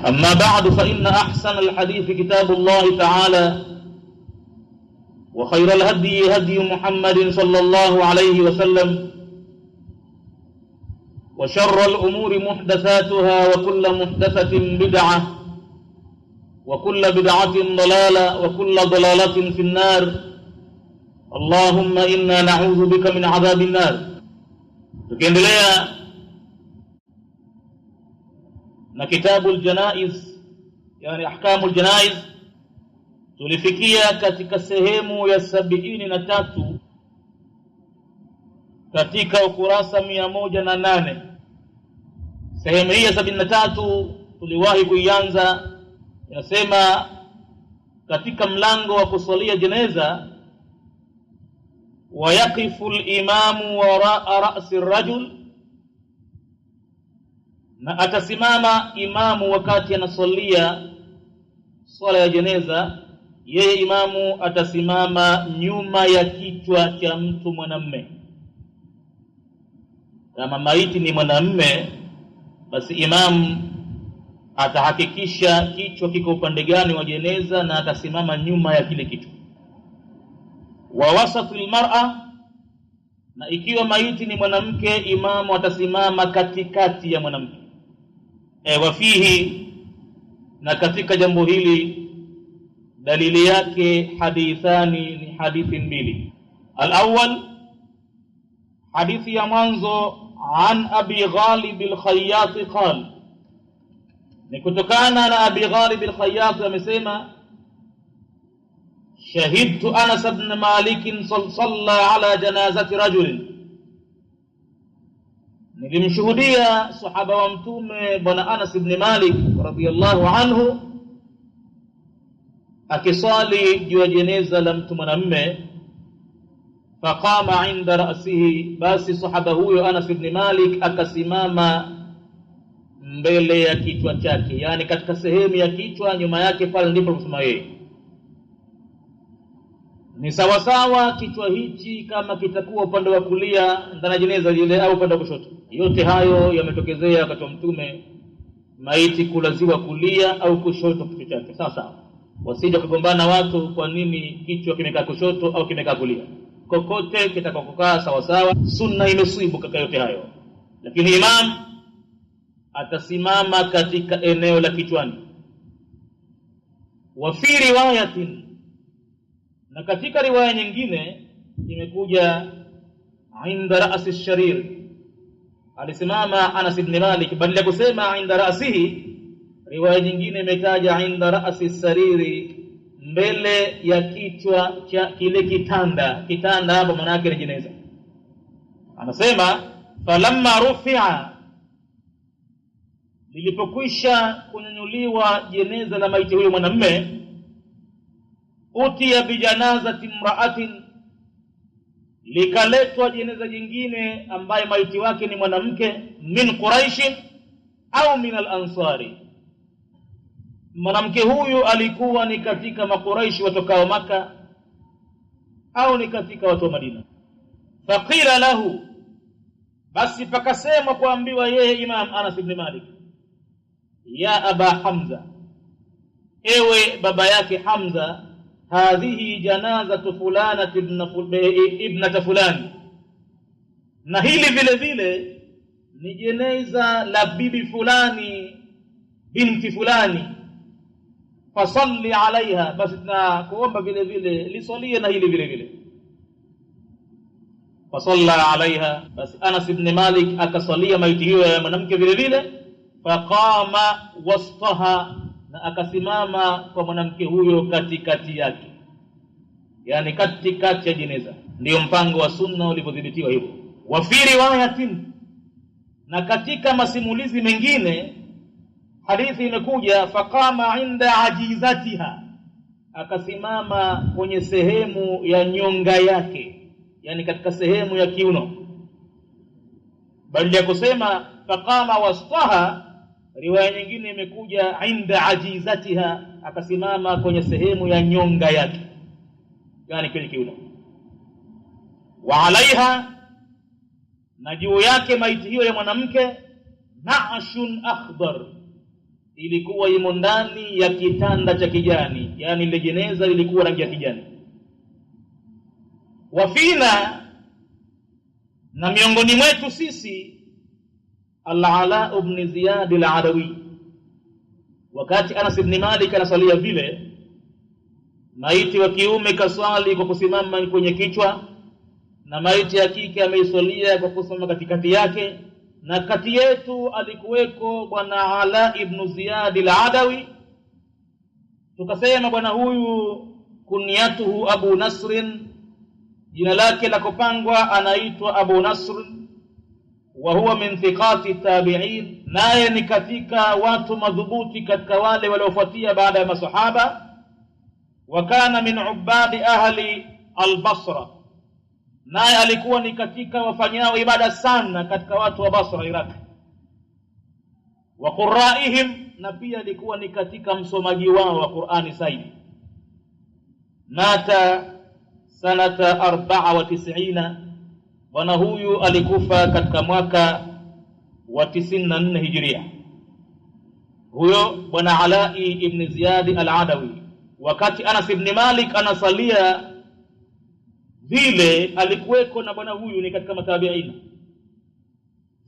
أما بعد فإن أحسن الحديث كتاب الله تعالى وخير الهدي هدي محمد صلى الله عليه وسلم وشر الأمور محدثاتها وكل محدثة بدعة وكل بدعة ضلالة وكل ضلالة في النار. اللهم إنا نعوذ بك من عذاب النار. tukiendelea na kitabu al-janaiz, yani ahkamu al-janaiz, tulifikia katika sehemu ya 73 katika ukurasa 108. Sehemu hii ya 73 tuliwahi kuianza, inasema katika mlango wa kusalia jeneza, wayaqifu al-imamu wara'a ra'si ar-rajul, na atasimama imamu wakati anasalia swala ya jeneza, yeye imamu atasimama nyuma ya kichwa cha mtu mwanamume. Kama maiti ni mwanamume, basi imamu atahakikisha kichwa kiko upande gani wa jeneza na atasimama nyuma ya kile kichwa. Wa wasatul mar'a, na ikiwa maiti ni mwanamke, imamu atasimama katikati ya mwanamke. Wafihi, na katika jambo hili dalili yake hadithani, ni hadithi mbili. Al-awwal, hadithi ya mwanzo, an Abi Ghalib al-Khayyat qala, ni kutokana na Abi Ghalib al-Khayyat amesema, shahidtu Anas ibn Malik salla ala janazati rajul, nilimshuhudia sahaba wa mtume bwana Anas ibn Malik radhiyallahu anhu akisali juu ya jeneza la mtu mwanamume. Faqama inda ra'sihi, basi sahaba huyo Anas ibn Malik akasimama mbele ya kichwa chake, yani katika sehemu ya kichwa nyuma yake, pale ndipo aliposimama yeye. Ni sawa sawa kichwa hichi kama kitakuwa upande wa kulia ndani ya jeneza lile au upande wa kushoto. Yote hayo yametokezea wakati wa mtume, maiti kulaziwa kulia au kushoto kichwa chake. Sasa wasije kugombana watu kwa nini kichwa kimekaa kushoto au kimekaa kulia. Kokote kitakokaa sawa sawa, sunna imesibu kaka yote hayo. Lakini imam atasimama katika eneo la kichwani. Wa fi riwayatin, na katika riwaya nyingine imekuja inda ra'si ash-sharir, alisimama Anas ibn Malik badala ya kusema inda ra'sihi. Riwaya nyingine imetaja inda ra'si as-sariri, mbele ya kichwa cha kile kitanda. Kitanda hapo maana yake ni jeneza. Anasema falamma rufi'a, lilipokwisha kunyanyuliwa jeneza la maiti huyo mwanamume, utiya bijanazati imra'atin, likaletwa jeneza jingine ambaye maiti wake ni mwanamke, min Quraish au min al-Ansari. Mwanamke huyu alikuwa ni katika makuraishi watokao Maka au ni katika watu wa Madina. Faqila lahu, basi pakasema kuambiwa yeye Imam Anas ibn Malik, ya Aba Hamza, ewe baba yake Hamza, hadhihi janazatu fulana ibnata fulani, na hili vile vile ni jeneza la bibi fulani binti fulani. Fasalli alaiha, basi tunakuomba vile vile lisalie na hili vile vile. Fasalla alaiha, basi Anas ibn Malik akasalia maiti hiyo ya mwanamke vile vile. Faqama wastaha, na akasimama kwa mwanamke huyo katikati yake, yani katikati ya jeneza. Ndio mpango wa sunna ulipodhibitiwa hivyo. Wa fi riwayatin, na katika masimulizi mengine hadithi imekuja, faqama inda ajizatiha, akasimama kwenye sehemu ya nyonga yake, yani katika sehemu ya kiuno. Badala ya kusema faqama wastaha, riwaya nyingine imekuja inda ajizatiha, akasimama kwenye sehemu ya nyonga yake, yani kwenye kiuno. Wa alaiha, na juu yake maiti hiyo ya mwanamke, na'shun akhdar, ilikuwa imo ndani ya kitanda cha kijani, yani ile jeneza ilikuwa rangi ya kijani. Wafina, na miongoni mwetu sisi, Al-Ala ibn Ziyad al-Adawi. Wakati Anas ibn Malik anasalia vile, maiti wa kiume kaswali kwa kusimama kwenye kichwa, na maiti ya kike ameisalia kwa kusimama katikati yake, na kati yetu alikuweko bwana Ala ibn Ziyad al-Adawi. Tukasema bwana huyu kunyatuhu Abu Nasr, jina lake la kupangwa anaitwa Abu Nasr, wa huwa min thiqati tabi'in, naye ni katika watu madhubuti katika wale waliofuatia baada ya masahaba. Wa kana min ubadi ahli al-Basra, naye alikuwa ni katika wafanyao ibada sana katika watu wa Basra, Iraq. Wa qurra'ihim, na pia alikuwa ni katika msomaji wao wa Qur'ani zaidi. Mata sanata 94, bwana huyu alikufa katika mwaka wa 94 Hijria. Huyo bwana Ala ibn Ziyad al-Adawi, wakati Anas ibn Malik anasalia vile, alikuweko na bwana huyu ni katika matabiina.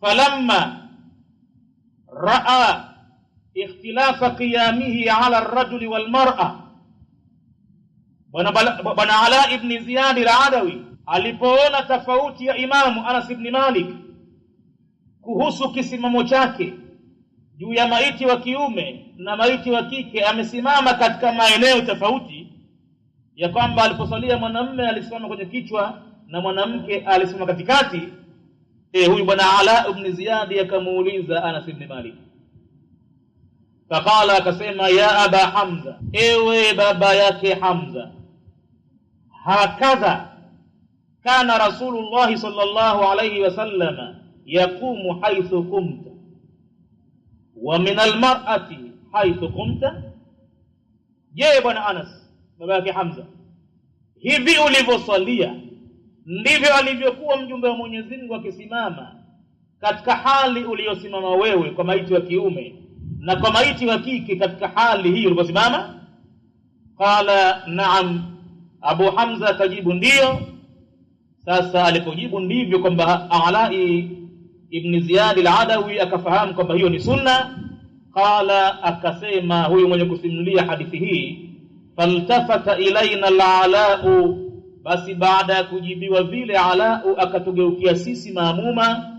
Falamma raa ikhtilafa qiyamihi ala ar-rajuli wal mar'a, bwana Ala ibn Ziyad al-Adawi alipoona tofauti ya Imamu Anas ibn Malik kuhusu kisimamo chake juu ya maiti wa kiume na maiti wa kike, amesimama katika maeneo tofauti, ya kwamba aliposalia mwanamume alisimama kwenye kichwa na mwanamke alisimama katikati. Huyu bwana Ala ibn Ziyad akamuuliza Anas ibn Malik, faqala, akasema, ya Aba Hamza, ewe baba yake Hamza, hakadha kana Rasulullah sallallahu alayhi wasallam yaqumu haythu kumta wa min almar'ati haythu kumta. Je, bwana Anas baba yake Hamza, hivi ulivyosalia ndivyo alivyokuwa mjumbe wa Mwenyezi Mungu akisimama katika hali uliyosimama wewe kwa maiti wa kiume na kwa maiti wa kike katika hali hii ulivyosimama? Qala na'am. Abu Hamza akajibu ndiyo. Sasa alipojibu ndivyo kwamba Ala ibn Ziyad al-Adawi akafahamu kwamba hiyo ni sunna. Qala, akasema huyu mwenye kusimulia hadithi hii, faltafata ilaina al-Ala, basi baada ya kujibiwa vile Ala akatugeukia sisi maamuma.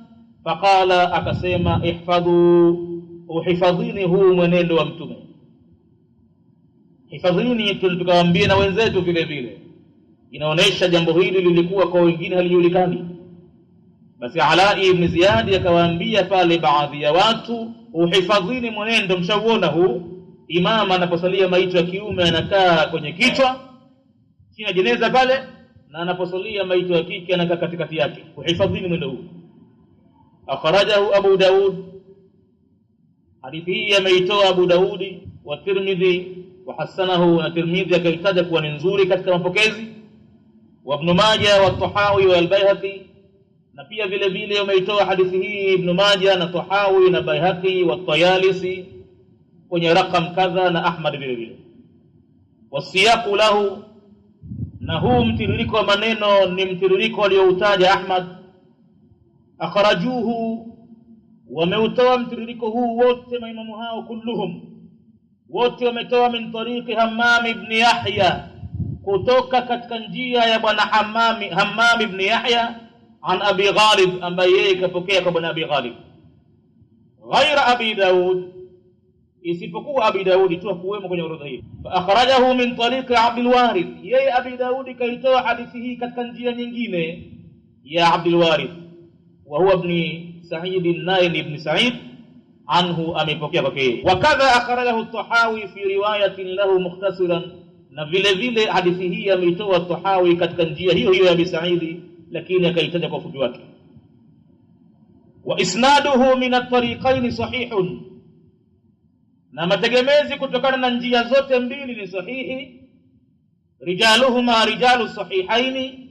Faqala, akasema, ihfadhu, uhifadhini huu mwenendo wa mtume, hifadhini. Tukawaambia na wenzetu vile vile. Inaonesha jambo hili lilikuwa kwa wengine halijulikani. Basi Ala ibn Ziyad akawaambia pale baadhi ya watu, uhifadhini mwenendo, mshauona huu imama anaposalia maiti ya kiume anakaa kwenye kichwa chini ya jeneza pale, na anaposalia maiti ya kike anakaa katikati yake. Uhifadhini mwendo huu. Akhrajahu Abu Daud, hadithi hii ameitoa Abu Daudi wa Tirmidhi wa hasanahu, na Tirmidhi akaitaja kuwa ni nzuri katika mapokezi, wa Ibn Majah wa Tahawi wa al-Baihaqi, na pia vile vile umeitoa hadithi hii Ibn Majah na Tahawi na Baihaqi wa Tayalisi kwenye rakam kadha, na Ahmad vile vile. Wasiyaqu lahu, na huu mtiririko wa maneno ni mtiririko alioutaja Ahmad. Akhrajuhu, wameutoa mtiririko huu wote maimamu hao kulluhum, wote wametoa min tariqi Hammam ibn Yahya, kutoka katika njia ya bwana Hammam ibn Yahya, an Abi Ghalib, ambaye yeye kapokea kwa bwana Abi Ghalib. Ghaira Abi Daud, isipokuwa Abi Daud tu hakuwemo kwenye orodha hii. Fa akhrajahu min tariqi Abdul Warith, yeye Abi Daud kaitoa hadithi hii katika njia nyingine ya Abdul Warith, wa huwa ibn Sa'id an-Nail ibn Sa'id, anhu amepokea kwake. Wakadha akhrajahu at-Tahawi fi riwayatin lahu mukhtasaran, na vile vile hadithi hii ameitoa at-Tahawi katika njia hiyo hiyo ya Abi Sa'id, lakini akaitaja kwa ufupi wake. Wa isnaduhu min at-tariqayn sahihun, na mategemezi kutokana na njia zote mbili ni sahihi. Rijaluhuma rijalu sahihaini,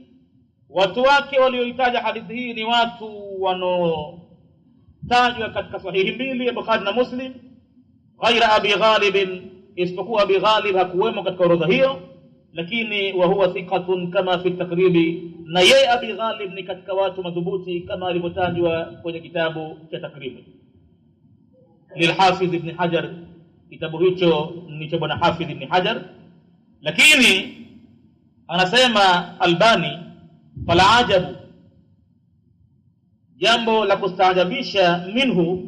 watu wake walioitaja hadithi hii ni watu wanotajwa katika sahihi mbili ya Bukhari na Muslim. ghaira Abi Ghalib, isipokuwa Abi Ghalib hakuwemo katika orodha hiyo, lakini wa huwa thiqatun kama fi takribi, na yeye Abi Ghalib ni katika watu madhubuti kama alivyotajwa kwenye kitabu cha takribi lilhafidh ibn Hajar. Kitabu hicho ni cha bwana Hafidh ibn Hajar, lakini anasema Albani, fala ajabu, jambo la kustaajabisha, minhu,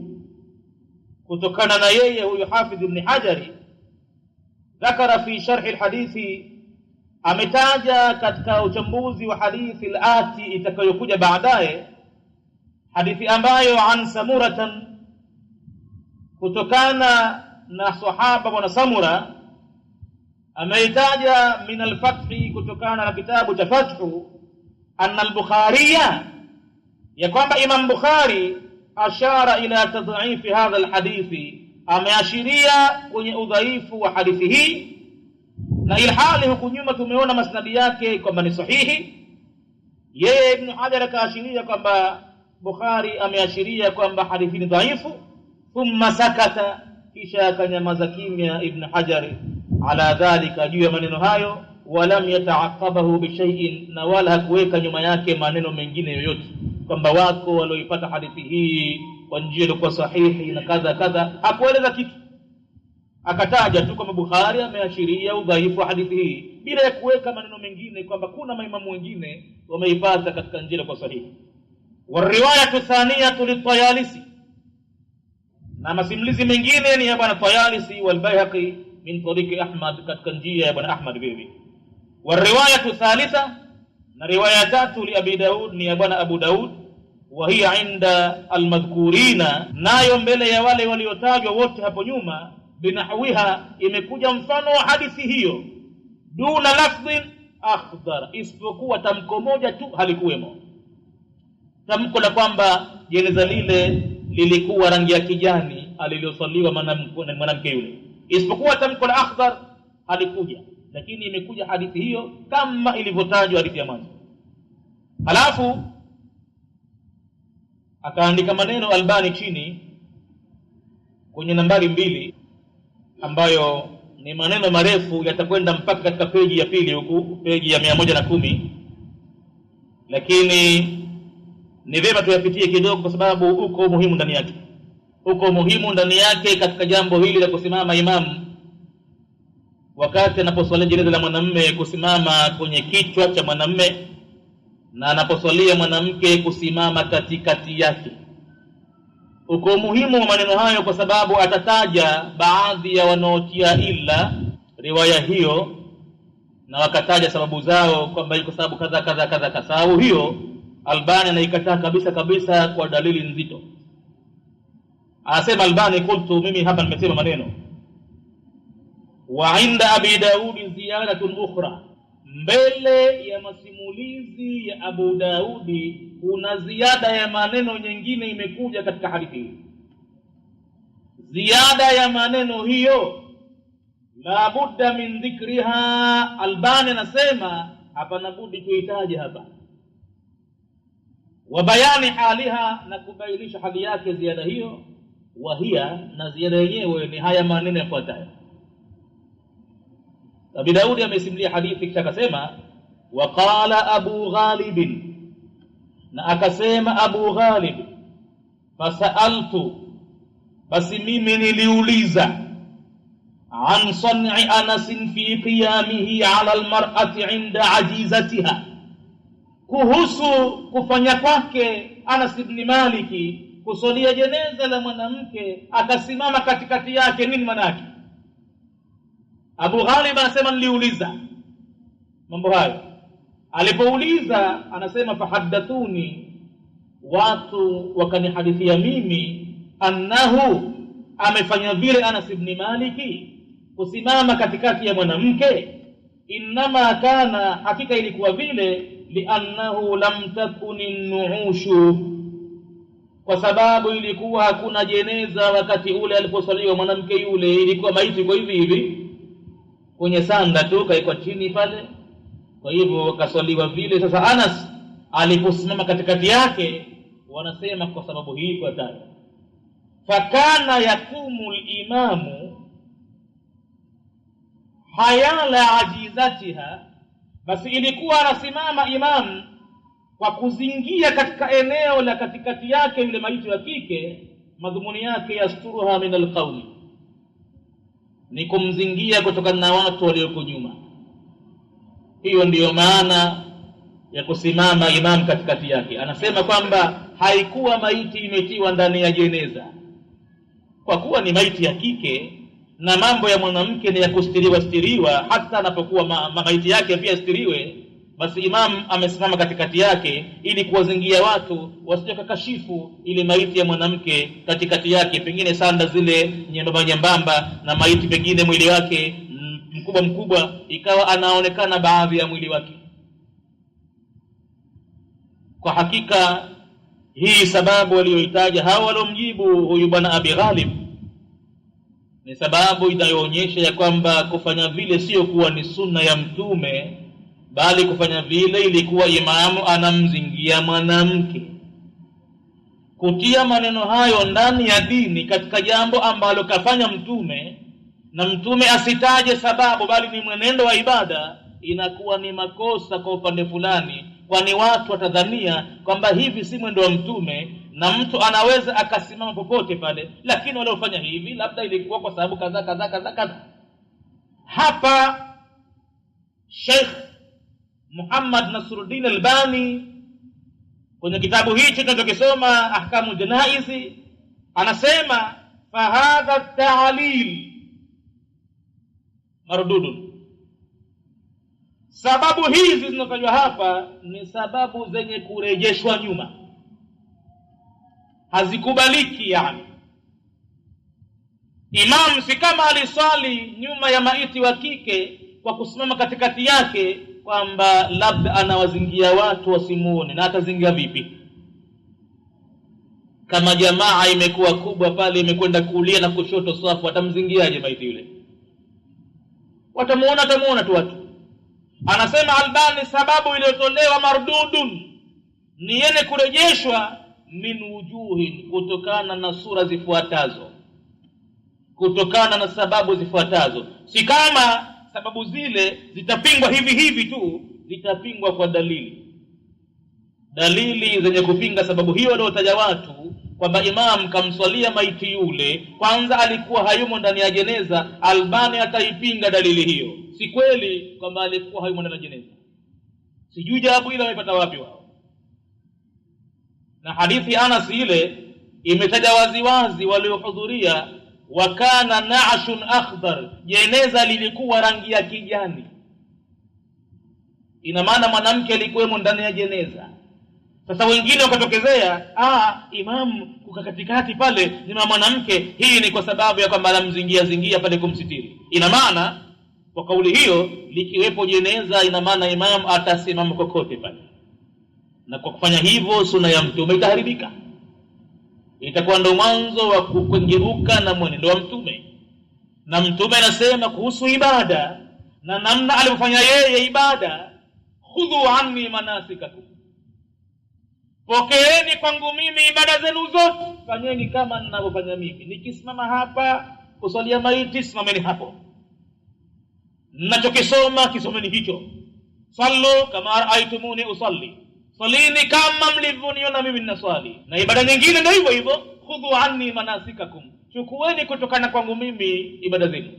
kutokana na yeye huyu Hafidh ibn Hajari, dhakara fi sharhi alhadithi, ametaja katika uchambuzi wa hadithi alati itakayokuja baadaye, hadithi ambayo an Samuratan, kutokana na sahaba bwana Samura, ameitaja min al-Fathi, kutokana na kitabu cha Fathu, anna al-Bukhariya, ya kwamba Imam Bukhari ashara ila tadhifi hadha al-hadithi, ameashiria kwenye udhaifu wa hadithi hii, na ilhali huku nyuma tumeona masnadi yake kwamba ni sahihi. Yeye Ibn Hajar akaashiria kwamba Bukhari ameashiria kwamba hadithi ni dhaifu, thumma sakata, kisha akanyamaza kimya Ibn Hajar ala dhalika, juu ya maneno hayo, walam yataaqabahu bi shay'in, na wala hakuweka nyuma yake maneno mengine yoyote kwamba wako walioipata hadithi hii kwa njia iliyokuwa sahihi na kadha kadha. Hakueleza kitu, akataja tu kwamba Bukhari ameashiria udhaifu wa hadithi hii bila ya kuweka maneno mengine kwamba kuna maimamu wengine wameipata katika njia iliyokuwa sahihi. Wa riwayatu thaniyatu lit-Tayalisi, na masimulizi mengine ni ya bwana Tayalisi wal Baihaqi min tariqi Ahmad, katika njia ya bwana Ahmad bibi. Wa riwayatu thalitha, na riwaya tatu li Abi Daud ni ya bwana Abu Daud, wa hiya inda almadhkurina, nayo mbele ya wale waliotajwa wote hapo nyuma, binahwiha, imekuja mfano wa hadithi hiyo, duna lafdhin akhdar, isipokuwa tamko moja tu halikuwemo, tamko la kwamba jeneza lile lilikuwa rangi ya kijani alilosaliwa mwanamke yule, isipokuwa tamko la akhdar halikuja, lakini imekuja hadithi hiyo kama ilivyotajwa hadithi ya mwanzo. Halafu akaandika maneno Albani chini kwenye nambari 2, ambayo ni maneno marefu, yatakwenda mpaka katika peji ya pili huku, peji ya 110, lakini ni vyema tuyapitie kidogo kwa sababu uko muhimu ndani yake. Uko muhimu ndani yake katika jambo hili la kusimama imamu wakati anaposwalia jeneza la mwanamume, kusimama kwenye kichwa cha mwanamume, na anaposwalia mwanamke kusimama katikati yake. Uko umuhimu wa maneno hayo kwa sababu atataja baadhi ya wanaotia ila riwaya hiyo, na wakataja sababu zao kwamba iko sababu kadha kadha kadha. Sababu hiyo Albani anaikataa kabisa kabisa kwa dalili nzito. Anasema Albani, qultu, mimi hapa nimesema maneno, wa inda Abi Daudi ziyadatun ukhra, mbele ya masimulizi ya Abu Daudi kuna ziada ya maneno nyingine imekuja katika hadithi hii. Ziada ya maneno hiyo la budda min dhikriha, Albani anasema hapana budi tuitaje hapa, wa bayani haliha, na kubainisha hali yake ziada hiyo, wa hiya, na ziada yenyewe ni haya maneno yafuatayo. Abi Daudi amesimulia hadithi kisha akasema, wa qala Abu Ghalib, na akasema Abu Ghalib, fasaaltu, basi mimi niliuliza, an san'i Anas fi qiyamihi ala almar'ati inda ajizatiha, kuhusu kufanya kwake Anas ibn Maliki kusalia jeneza la mwanamke akasimama katikati yake, nini maana yake? Abu Ghalib anasema niliuliza mambo hayo. Alipouliza anasema fahaddathuni, watu wakanihadithia mimi, annahu, amefanya vile Anas ibn Maliki kusimama katikati ya mwanamke, inma kana, hakika ilikuwa vile, liannahu lam takuni nuushu, kwa sababu ilikuwa hakuna jeneza wakati ule aliposaliwa mwanamke yule, ilikuwa maiti kwa hivi hivi kwenye sanda tu kaikwa chini pale, kwa hivyo kaswaliwa vile. Sasa Anas aliposimama katikati yake, wanasema kwa sababu hii ifuatayo, fakana yakumu al-imamu hayala ajizatiha, basi ilikuwa anasimama imamu kwa kuzingia katika eneo la katikati yake yule maiti wa kike. Madhumuni yake yasturuha min alqawmi, ni kumzingia kutokana na watu walioko nyuma. Hiyo ndiyo maana ya kusimama imam katikati yake. Anasema kwamba haikuwa maiti imetiwa ndani ya jeneza, kwa kuwa ni maiti ya kike na mambo ya mwanamke ni ya kustiriwa, hata anapokuwa maiti yake pia stiriwe. Basi imam amesimama katikati yake ili kuwazingia watu wasije kakashifu ile maiti ya mwanamke katikati yake, pengine sanda zile nyembamba na maiti pengine mwili wake mkubwa ikawa anaonekana baadhi ya mwili wake. Kwa hakika hii sababu walioitaja hao waliomjibu huyu bwana Abi Ghalib ni sababu inayoonyesha ya kwamba kufanya vile sio kuwa ni sunna ya Mtume, bali kufanya vile ilikuwa imamu anamzingia mwanamke. Kutia maneno hayo ndani ya dini katika jambo ambalo kafanya Mtume, na Mtume asitaje sababu bali ni mwenendo wa ibada, inakuwa ni makosa kwa upande fulani, kwani watu watadhania kwamba hivi si mwendo wa Mtume na mtu anaweza akasimama popote pale, lakini waliofanya hivi labda ilikuwa kwa sababu kadha. Hapa Sheikh Muhammad Nasruddin Albani kwenye kitabu hichi tunachokisoma Ahkamu Janaizi anasema fahadha ta'lil mardudun, sababu hizi zinazotajwa hapa ni sababu zenye kurejeshwa nyuma, hazikubaliki. Yani imam si kama aliswali nyuma ya maiti wa kike kwa kusimama katikati yake kwamba labda anawazingia watu wasimuone, na atazingia vipi kama jamaa imekuwa kubwa pale, imekwenda kulia na kushoto safu? Atamzingiaje maiti yule? Atamuona tu watu. Anasema Albani sababu iliyotolewa mardudun ni yenye kurejeshwa min wujuhin, kutokana na sura zifuatazo, kutokana na sababu zifuatazo. Si kama sababu zile zitapingwa hivi tu, zitapingwa kwa dalili zenye kupinga sababu hiyo waliotaja watu, kwamba imam kamswalia maiti yule, kwanza alikuwa hayumo ndani ya jeneza. Albani ataipinga dalili hiyo. Si kweli kwamba alikuwa hayumo ndani ya jeneza. Sijui jawabu ile wamepata wapi wao. Na hadithi Anas ile imetaja wazi waliohudhuria, wakana na'shun akhdar, jeneza lilikuwa rangi ya kijani. Ina maana mwanamke alikuwemo ndani ya jeneza. Sasa wengine wakatokezea, imam kuka katikati pale ni mwanamke, hii ni kwa sababu ya kwamba anamzingia pale kumsitiri. Ina maana kwa kauli hiyo, likiwepo jeneza, ina maana imam atasimama kokote pale, na kwa kufanya hivyo sunna ya Mtume itaharibika, itakuwa ndo mwanzo wa kukungiruka na mwenendo wa Mtume. Na Mtume anasema kuhusu ibada na namna alivyofanya yeye ibada, khudhu anni manasikakum, pokeeni kwangu mimi ibada zenu zote, fanyeni kama ninavyofanya mimi. Nikisimama hapa kusalia maiti, simameni hapo. Ninachokisoma kisomeni hicho. Sallu kama raaitumuni usalli, salini kama mlivyoniona mimi ninaswali. Na ibada nyingine ndio hivyo, khudhu anni manasikakum, chukueni kutokana kwangu mimi ibada zenu.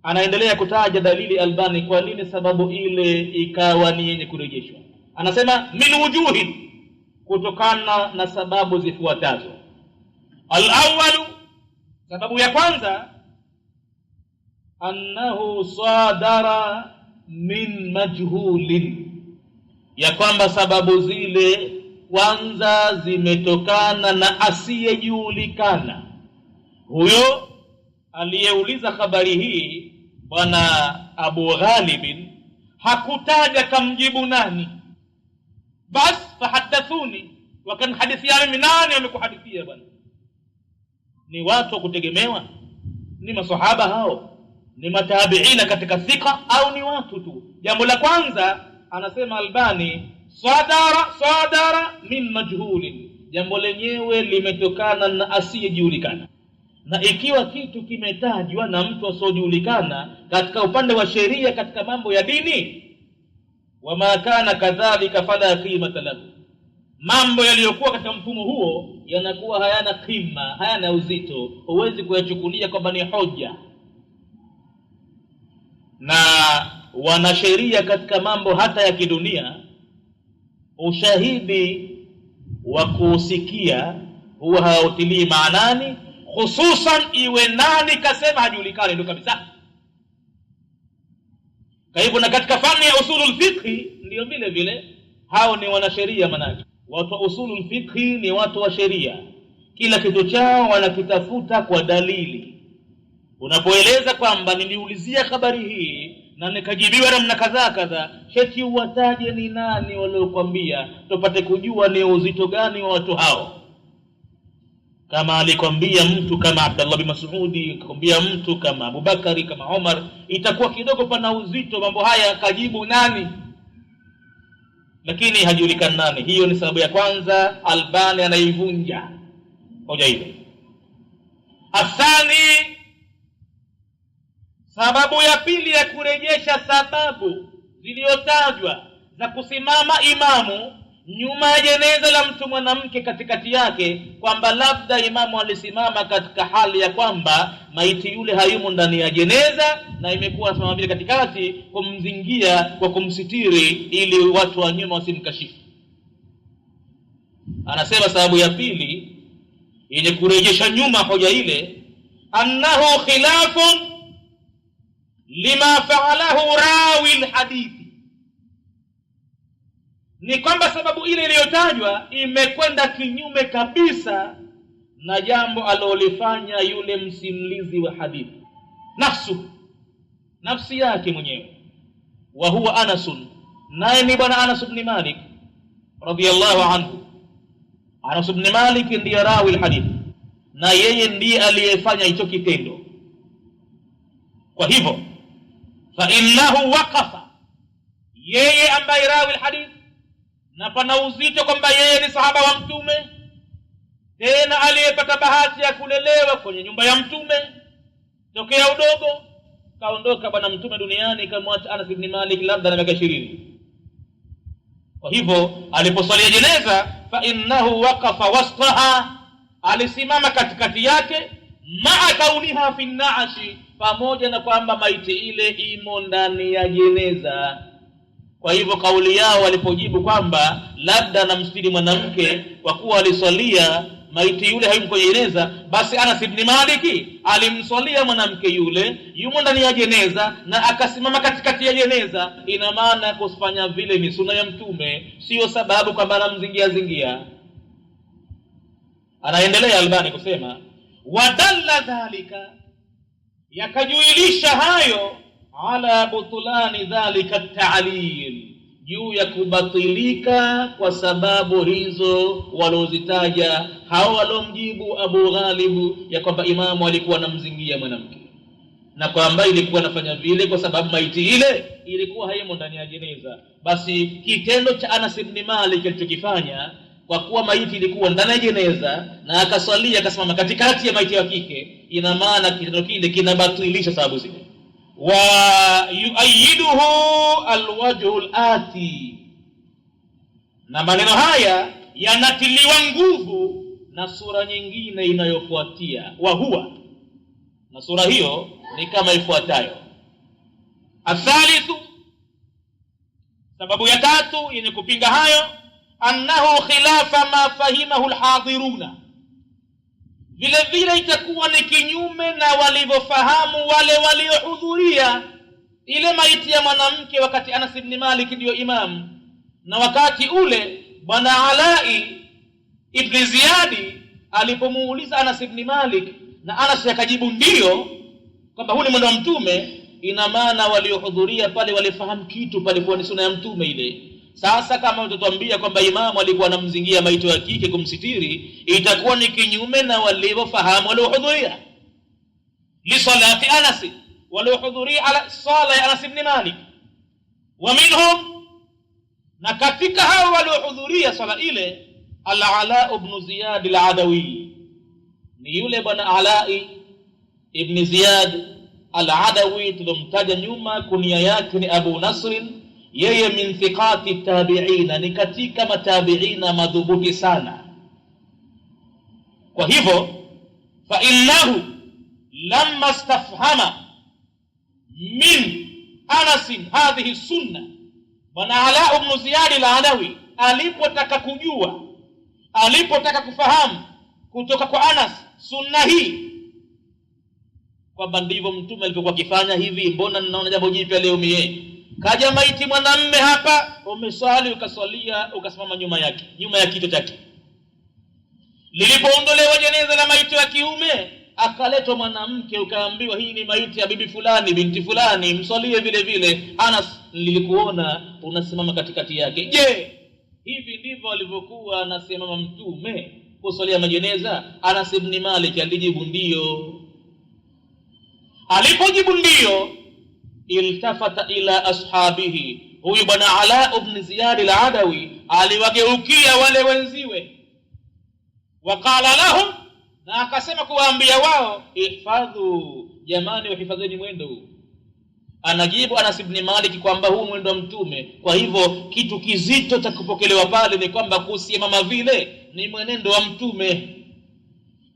Anaendelea kutaja dalili Albani kwa nini sababu ile ikawa ni yenye kurejeshwa. Anasema min wujuhin, kutokana na sababu zifuatazo. Al-awwalu, sababu ya kwanza, annahu sadara min majhulin, ya kwamba sababu zile kwanza zimetokana na asiyejulikana. Huyo aliyeuliza habari hii bwana Abu Ghalib hakutaja kamjibu nani. Bas fahadathuni, wakanhadithia mimi. Nani amekuhadithia bwana? Ni watu wa kutegemewa? Ni maswahaba hao? Ni matabiina katika thika, au ni watu tu? Jambo la kwanza anasema Albani, sadara min majhulin, jambo lenyewe limetokana na asiyejulikana. Na ikiwa kitu kimetajwa na mtu asiyejulikana katika upande wa sheria katika mambo ya dini, wama kana kadhalika fala qimata lahu, mambo yaliyokuwa katika mfumo huo yanakuwa hayana kima, hayana uzito, huwezi kuyachukulia kwamba ni hoja. Na wanasheria katika mambo hata ya kidunia, ushahidi wa kusikia huwa hautilii maanani, hususan iwe nani kasema hajulikani ndio kabisa. Kwa hivyo na katika fani ya usulul fiqh ndio vile vile, hao ni wanasheria. Manake watu wa usulul fiqh ni watu wa sheria, kila kitu chao wanakitafuta kwa dalili. Unapoeleza kwamba niliulizia habari hii na nikajibiwa namna kadhaa kadhaa, sheti uwataje ni nani waliokuambia, tupate kujua ni uzito gani wa watu hao. Kama alikwambia mtu kama Abdullah bin Mas'udi, akikwambia mtu kama Abubakari, kama Umar, itakuwa kidogo pana uzito mambo haya, kajibu nani, lakini hajulikani nani. Hiyo ni sababu ya kwanza Albani anaivunja hoja ile. Athani, sababu ya pili ya kurejesha sababu zilizotajwa za kusimama imamu nyuma ya jeneza la mtu mwanamke katikati yake, kwamba labda imamu alisimama katika hali ya kwamba maiti yule hayumo ndani ya jeneza na imekuwa simama vile katikati kumzingia kwa kumsitiri ili watu wa nyuma wasimkashifu. Anasema sababu ya pili yenye kurejesha nyuma hoja ile, annahu khilafun lima fa'alahu rawi alhadith, ni kwamba sababu ile iliyotajwa imekwenda kinyume kabisa na jambo alilofanya yule msimulizi wa hadithi, nafsi yake mwenyewe. Wa huwa Anas, naye ni bwana Anas ibn Malik radiyallahu anhu. Anas ibn Malik ndiye rawi alhadith, na yeye ndiye aliyefanya hicho kitendo. Kwa hivyo fa innahu waqafa, yeye ambaye rawi alhadith, na pana uzito kwamba yeye ni sahaba wa mtume, tena aliyepata bahati ya kulelewa kwenye nyumba ya mtume tokea udogo. Kaondoka bwana mtume duniani kamwacha Anas ibn Malik labda na miaka 20. Kwa hivyo aliposalia jeneza, fa innahu waqafa wasfaha, alisimama katikati yake, maa kauniha fi naashi, pamoja na kwamba maiti ile imo ndani ya jeneza. Kwa hivyo kauli yao walipojibu kwamba labda namstiri mwanamke kwa kuwa aliswalia maiti yule hayumo kwenye jeneza, basi Anas ibn Malik alimswalia mwanamke yule yumo ndani ya jeneza na akasimama katikati ya jeneza, ina maana kusifanya vile ni sunna ya mtume, sio sababu kwamba anamzingia zingia. Anaendelea Albani kusema, wadalla dhalika, yakajuilisha hayo, ala butulani dhalika ta'lil, juu ya kubatilika kwa sababu hizo walozitaja hao walomjibu Abu Ghalib, ya kwamba imamu alikuwa anamzingia mwanamke na kwamba ilikuwa anafanya vile kwa sababu maiti ile ilikuwa haimo ndani ya jeneza. Basi kitendo cha Anas ibn Malik alichokifanya, kwa kuwa maiti ilikuwa ndani ya jeneza na akaswalia akasimama katikati ya maiti ya kike, ina maana kitendo kile kinabatilisha sababu zile. Wa yuayiduhu alwajhu alati, na maneno haya yanatiliwa nguvu na sura nyingine inayofuatia, wa huwa, na sura hiyo ni kama ifuatayo. Athalithu, sababu ya tatu yenye kupinga hayo, annahu khilafa ma fahimahu alhadiruna, vile vile itakuwa ni kinyume na walivyofahamu wale waliohudhuria ile maiti ya mwanamke wakati Anas ibn Malik ndio imam, na wakati ule bwana Alai ibn Ziyadi alipomuuliza Anas ibn Malik na Anas akajibu ndio kwamba huyu ni mwana wa mtume, ina maana waliohudhuria pale walifahamu kitu pale kwa ni sunna ya mtume ile. Sasa kama utatuambia kwamba imamu alikuwa anamzingia maiti ya kike kumsitiri, itakuwa ni kinyume na walivyofahamu waliohudhuria li salati Anas, waliohudhuria ala sala ya Anas ibn Malik. Wa minhum, na katika hao waliohudhuria sala ile, Al-Ala ibn Ziyad al-Adawi, ni yule bwana Alai ibn Ziyad al-Adawi tulomtaja nyuma, kunia yake ni Abu Nasr. Yeye min thiqati tabi'ina, ni katika matabi'ina madhubuti sana. Kwa hivyo fa innahu lamma istafhama min Anas hadhihi sunna, bwana Ala ibn Ziyad al-Adawi alipotaka kujua, alipotaka kufahamu kutoka kwa Anas sunna hii, kwamba ndivyo mtume alivyokuwa akifanya hivi, mbona ninaona jambo jipya leo mie? Kaja maiti mwanamume hapa, umeswali ukaswalia ukasimama nyuma yake, nyuma ya kichwa chake. Lilipoondolewa jeneza la maiti wa kiume, akaletwa mwanamke, ukaambiwa hii ni maiti ya bibi fulani binti fulani, mswalie vile vile. Anas, nilikuona unasimama katikati yake. Je, hivi ndivyo alivyokuwa anasimama mtume kuswalia majeneza? Anas ibn Malik alijibu ndio. Alipojibu ndio, iltafata ila ashabihi, huyu bwana Ala ibn Ziyad al-Adawi aliwageukia wale wenziwe, waqala lahum, na akasema kuwaambia wao, ihfadhu, jamani wahifadheni mwendo. Anajibu Anas ibn Malik kwamba huu mwendo wa mtume. Kwa hivyo kitu kizito cha kupokelewa pale ni kwamba kusimama vile ni mwenendo wa mtume.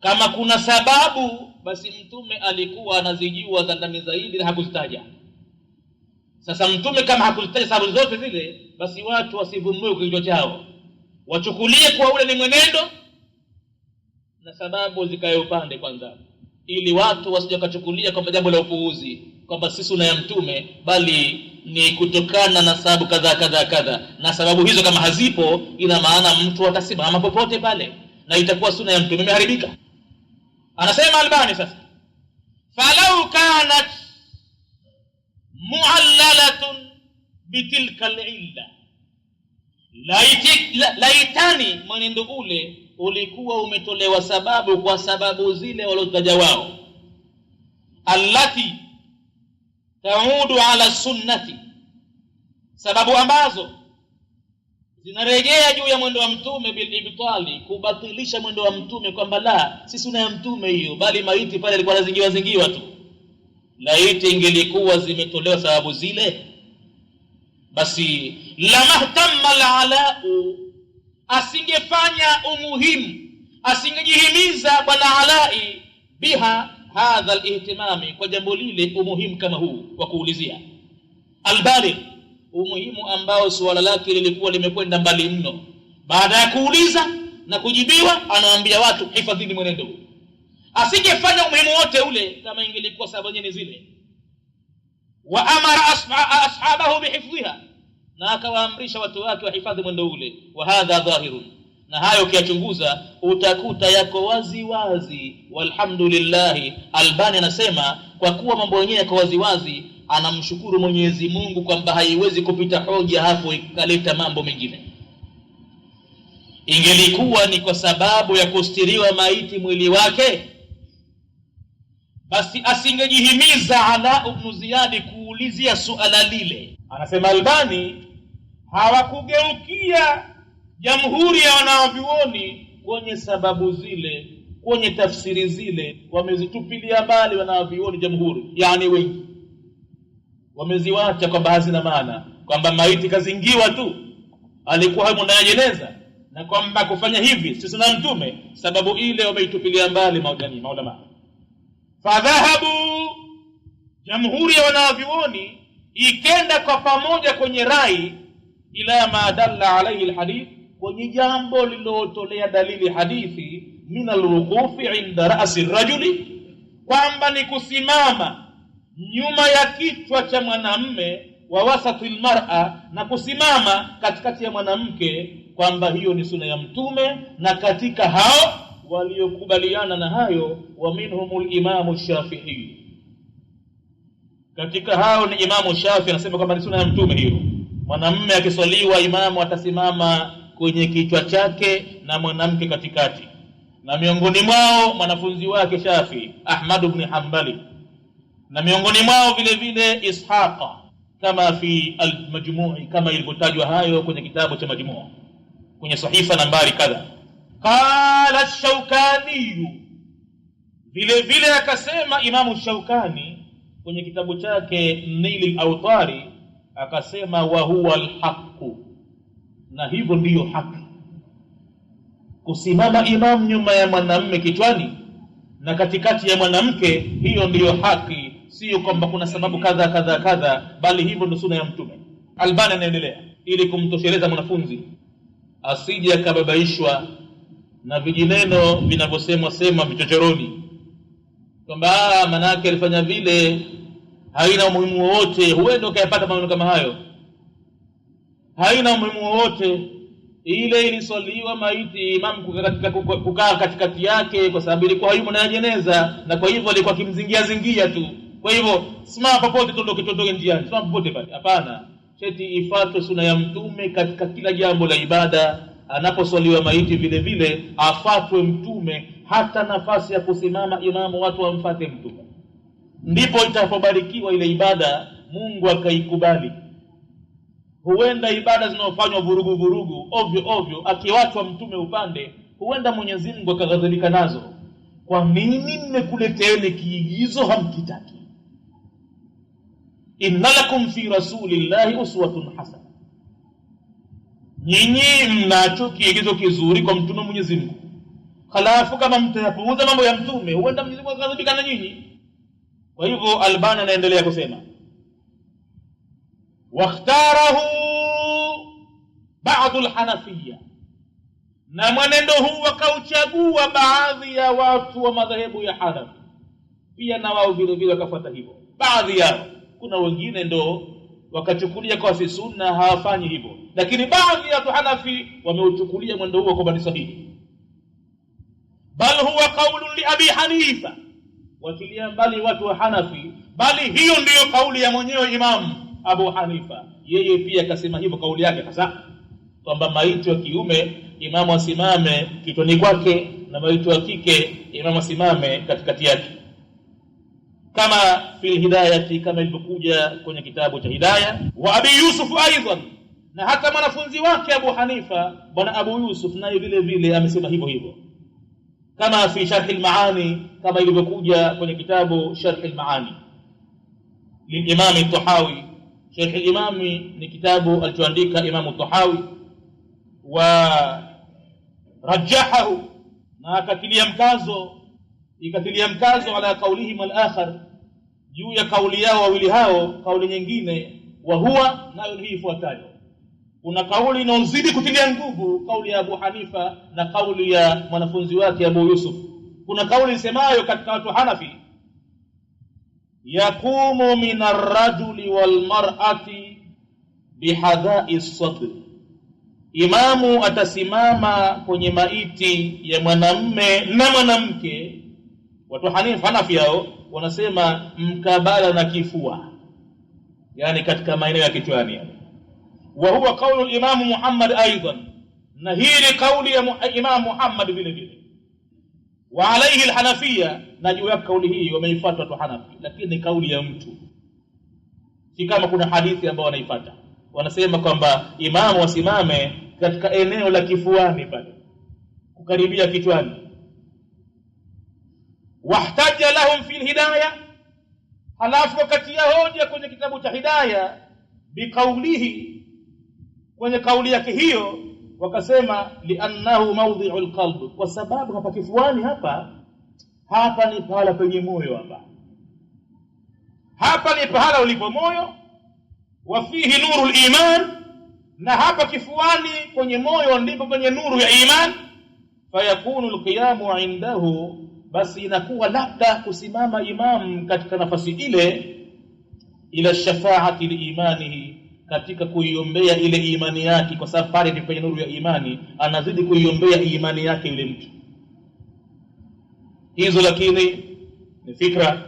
Kama kuna sababu, basi mtume alikuwa anazijua za ndani zaidi na hakuzitaja. Sasa mtume kama hakuzitaja sababu zote zile, basi watu wasivumue kwa kichwa chao, wachukulie kwa ule ni mwenendo na sababu zikae upande kwanza, ili watu wasije kuchukulia kwamba jambo la upuuzi, kwamba si sunna ya mtume, bali ni kutokana na sababu kadha kadha kadha. Na sababu hizo kama hazipo, ina maana mtu atasimama popote pale na itakuwa sunna ya mtume imeharibika. Anasema Albani sasa, falau kanat muallalatun bitilka al-illa, laitani mwenendo ule ulikuwa umetolewa sababu kwa sababu zile walotaja wao, allati taudu ala sunnati, sababu ambazo zinarejea juu ya mwendo wa mtume, bil ibtali, kubatilisha mwendo wa mtume, kwamba la, si sunna ya mtume hiyo, bali maiti pale alikuwa anazingiwa tu. Laiti ingelikuwa zimetolewa sababu zile, basi la mahtamma al-Ala, asingefanya umuhimu, asingejihimiza bwana Alai biha hadha al-ihtimami, kwa jambo lile umuhimu kama huu wa kuulizia al-baligh, umuhimu ambao suala lake lilikuwa limekwenda mbali mno. Baada ya kuuliza na kujibiwa, anawaambia watu hifadhini mwenendo huu. Asingefanya umuhimu wote ule kama ingelikuwa sababu nyingine zile. Wa amara ashabahu bihifdhiha, na akawaamrisha watu wake wahifadhi mwendo ule. Wa hadha dhahirun, na hayo ukiachunguza utakuta yako wazi wazi. Walhamdulillah, Albani anasema kwa kuwa mambo yenyewe yako wazi wazi, anamshukuru Mwenyezi Mungu kwamba haiwezi kupita hoja hapo ikaleta mambo mengine. Ingelikuwa ni kwa sababu ya kustiriwa maiti mwili wake, basi asingejihimiza Ala ibn Ziyad kuulizia suala lile. Anasema Albani, hawakugeukia jamhuri ya wanavyuoni kwenye sababu zile, kwenye tafsiri zile, wamezitupilia mbali wanavyuoni jamhuri, yani wengi wameziwacha kwamba hazina maana, kwamba maiti kazingiwa tu, alikuwa hapo ndani ya jeneza, na kwamba kufanya hivi si sunna mtume. Sababu ile wameitupilia mbali maulama. Fadhahabu, jamhuri ya wanavyuoni ikenda kwa pamoja kwenye rai, ila ma dalla alayhi alhadith, kwenye jambo lililotolea dalili hadithi, min alwuqufi inda ra'si arrajuli, kwamba ni kusimama nyuma ya kichwa cha mwanamume, wa wasati almar'a, na kusimama katikati ya mwanamke, kwamba hiyo ni sunna ya mtume. Na katika hao waliokubaliana na hayo, wa minhumul Imam Shafi'i, katika hao ni Imam Shafi'i, anasema kwamba ni sunna ya mtume hiyo. Mwanamume akiswaliwa, imamu atasimama kwenye kichwa chake na mwanamke katikati. Na miongoni mwao mwanafunzi wake Shafi'i, Ahmad ibn Hanbali, na miongoni mwao vile vile Ishaqa, kama fi al-Majmu', kama ilivyotajwa hayo kwenye kitabu cha Majmu' kwenye sahifa nambari kadha. Qala ash-Shawkani, vile vile akasema Imamu Shawkani kwenye kitabu chake Nail al-Awtari, akasema wa huwa al-haqq, na hivyo ndiyo haki. Kusimama imam nyuma ya mwanamume kichwani na katikati ya mwanamke, hiyo ndiyo haki, sio kwamba kuna sababu kadha kadha kadha, bali hivyo ndio sunna ya Mtume. Albani anaendelea ili kumtosheleza mwanafunzi asije akababaishwa na vijineno vinavyosemwa sema vichochoroni kwamba manake alifanya vile haina umuhimu wowote. Huenda ukayapata maneno kama hayo, haina umuhimu wowote. Ile iliswaliwa maiti, imam kukaa katikati yake kwa sababu ilikuwa hayumo na jeneza, na kwa hivyo alikuwa kimzingia zingia tu. Kwa hivyo simama popote tu, ndio njiani, simama popote pale. Hapana, cheti ifuatwe sunna ya Mtume katika kila jambo la ibada. Anaposwaliwa maiti vile vile afuatwe Mtume, hata nafasi ya kusimama imamu watu wamfuate Mtume, ndipo itapobarikiwa ile ibada, Mungu akaikubali. Huenda ibada zinazofanywa vurugu vurugu ovyo ovyo, akiwachwa Mtume upande, huenda Mwenyezi Mungu akaghadhibika nazo. Kwa nini mmekuleteeni kiigizo hamkitaki? Inna lakum fi rasulillahi uswatun hasana, nyinyi mnacho kiigizo kizuri kwa Mtume Mwenyezi Mungu. Halafu kama mtayapuuza mambo ya Mtume, huenda Mwenyezi Mungu akaghadhibika na nyinyi. Kwa hivyo Albani anaendelea kusema wakhtarahu ba'd al-Hanafiyya, na mwenendo huu wakauchagua baadhi ya watu wa madhehebu ya Hanafi, pia na wao vile vile wakafuata hivyo. Baadhi yao, kuna wengine ndo wakachukulia kwa si sunna, hawafanyi hivyo, lakini baadhi ya watu Hanafi wameuchukulia mwendo huo kwa sahihi. Bal huwa qaulun li Abi Hanifa, wakilia mbali watu wa Hanafi, bali hiyo ndiyo kauli ya mwenyewe Imam Abu Hanifa. Yeye pia akasema hivyo, kauli yake hasa kwamba maiti wa kiume imamu asimame kichwani kwake na maiti wa kike imamu asimame katikati yake, kama fil hidayati, kama ilivyokuja kwenye kitabu cha Hidayah. Wa Abi Yusuf aidan, na hata mwanafunzi wake Abu Hanifa bwana Abu Yusuf naye vile vile amesema hivyo hivyo, kama fi Sharh al-Maani, kama ilivyokuja kwenye kitabu Sharh al-Maani للإمام الطحاوي. شرح الإمام ni kitabu alichoandika Imam Tahawi, wa rajahahu, na akatilia mkazo ala kaulihim al-akhar, juu ya kauli yao wawili hao, kauli nyingine, wa huwa, nayo hii ifuatayo. Kuna kauli inayozidi kutilia nguvu, kauli ya Abu Hanifa na kauli ya mwanafunzi wake Abu Yusuf. Kuna kauli isemayo katika watu Hanafi, yakumu min ar-rajuli wal mar'ati bihadha'i as-sadr, imamu atasimama kwenye maiti ya mwanamume na mwanamke. Watu Hanafi hao wanasema mkabala na kifua, yani katika maeneo ya kichwani. Wa huwa qaulu al-Imam Muhammad aidan, na hii ni kauli ya Imam Muhammad vile vile. Wa alayhi al-Hanafiyya, na juu ya kauli hii wameifuata watu Hanafi, lakini kauli ya mtu, si kama kuna hadithi ambao wanaifuata. Wanasema kwamba imamu wasimame katika eneo la kifuani pale, kukaribia kichwani. Wahtaja lahum fi al-Hidayah, halafu wakati ya hoja kwenye kitabu cha Hidayah biqaulihi, kwenye kauli yake hiyo wakasema li'annahu mawdhi'u al-qalb, kwa sababu hapa kifuani hapa ni pahala penye moyo. Hapa ni pahala ulipo moyo. Wa fihi nuru al-iman, na hapa kifuani kwenye moyo ndipo penye nuru ya iman. Fayakunu al-qiyamu indahu, basi inakuwa labda kusimama imam katika nafasi ile, ila shafaati liimanihi, katika kuiombea ile imani yake, kwa sababu pale ndipo penye nuru ya imani, anazidi kuiombea imani yake yule mtu. Hizo lakini ni fikra,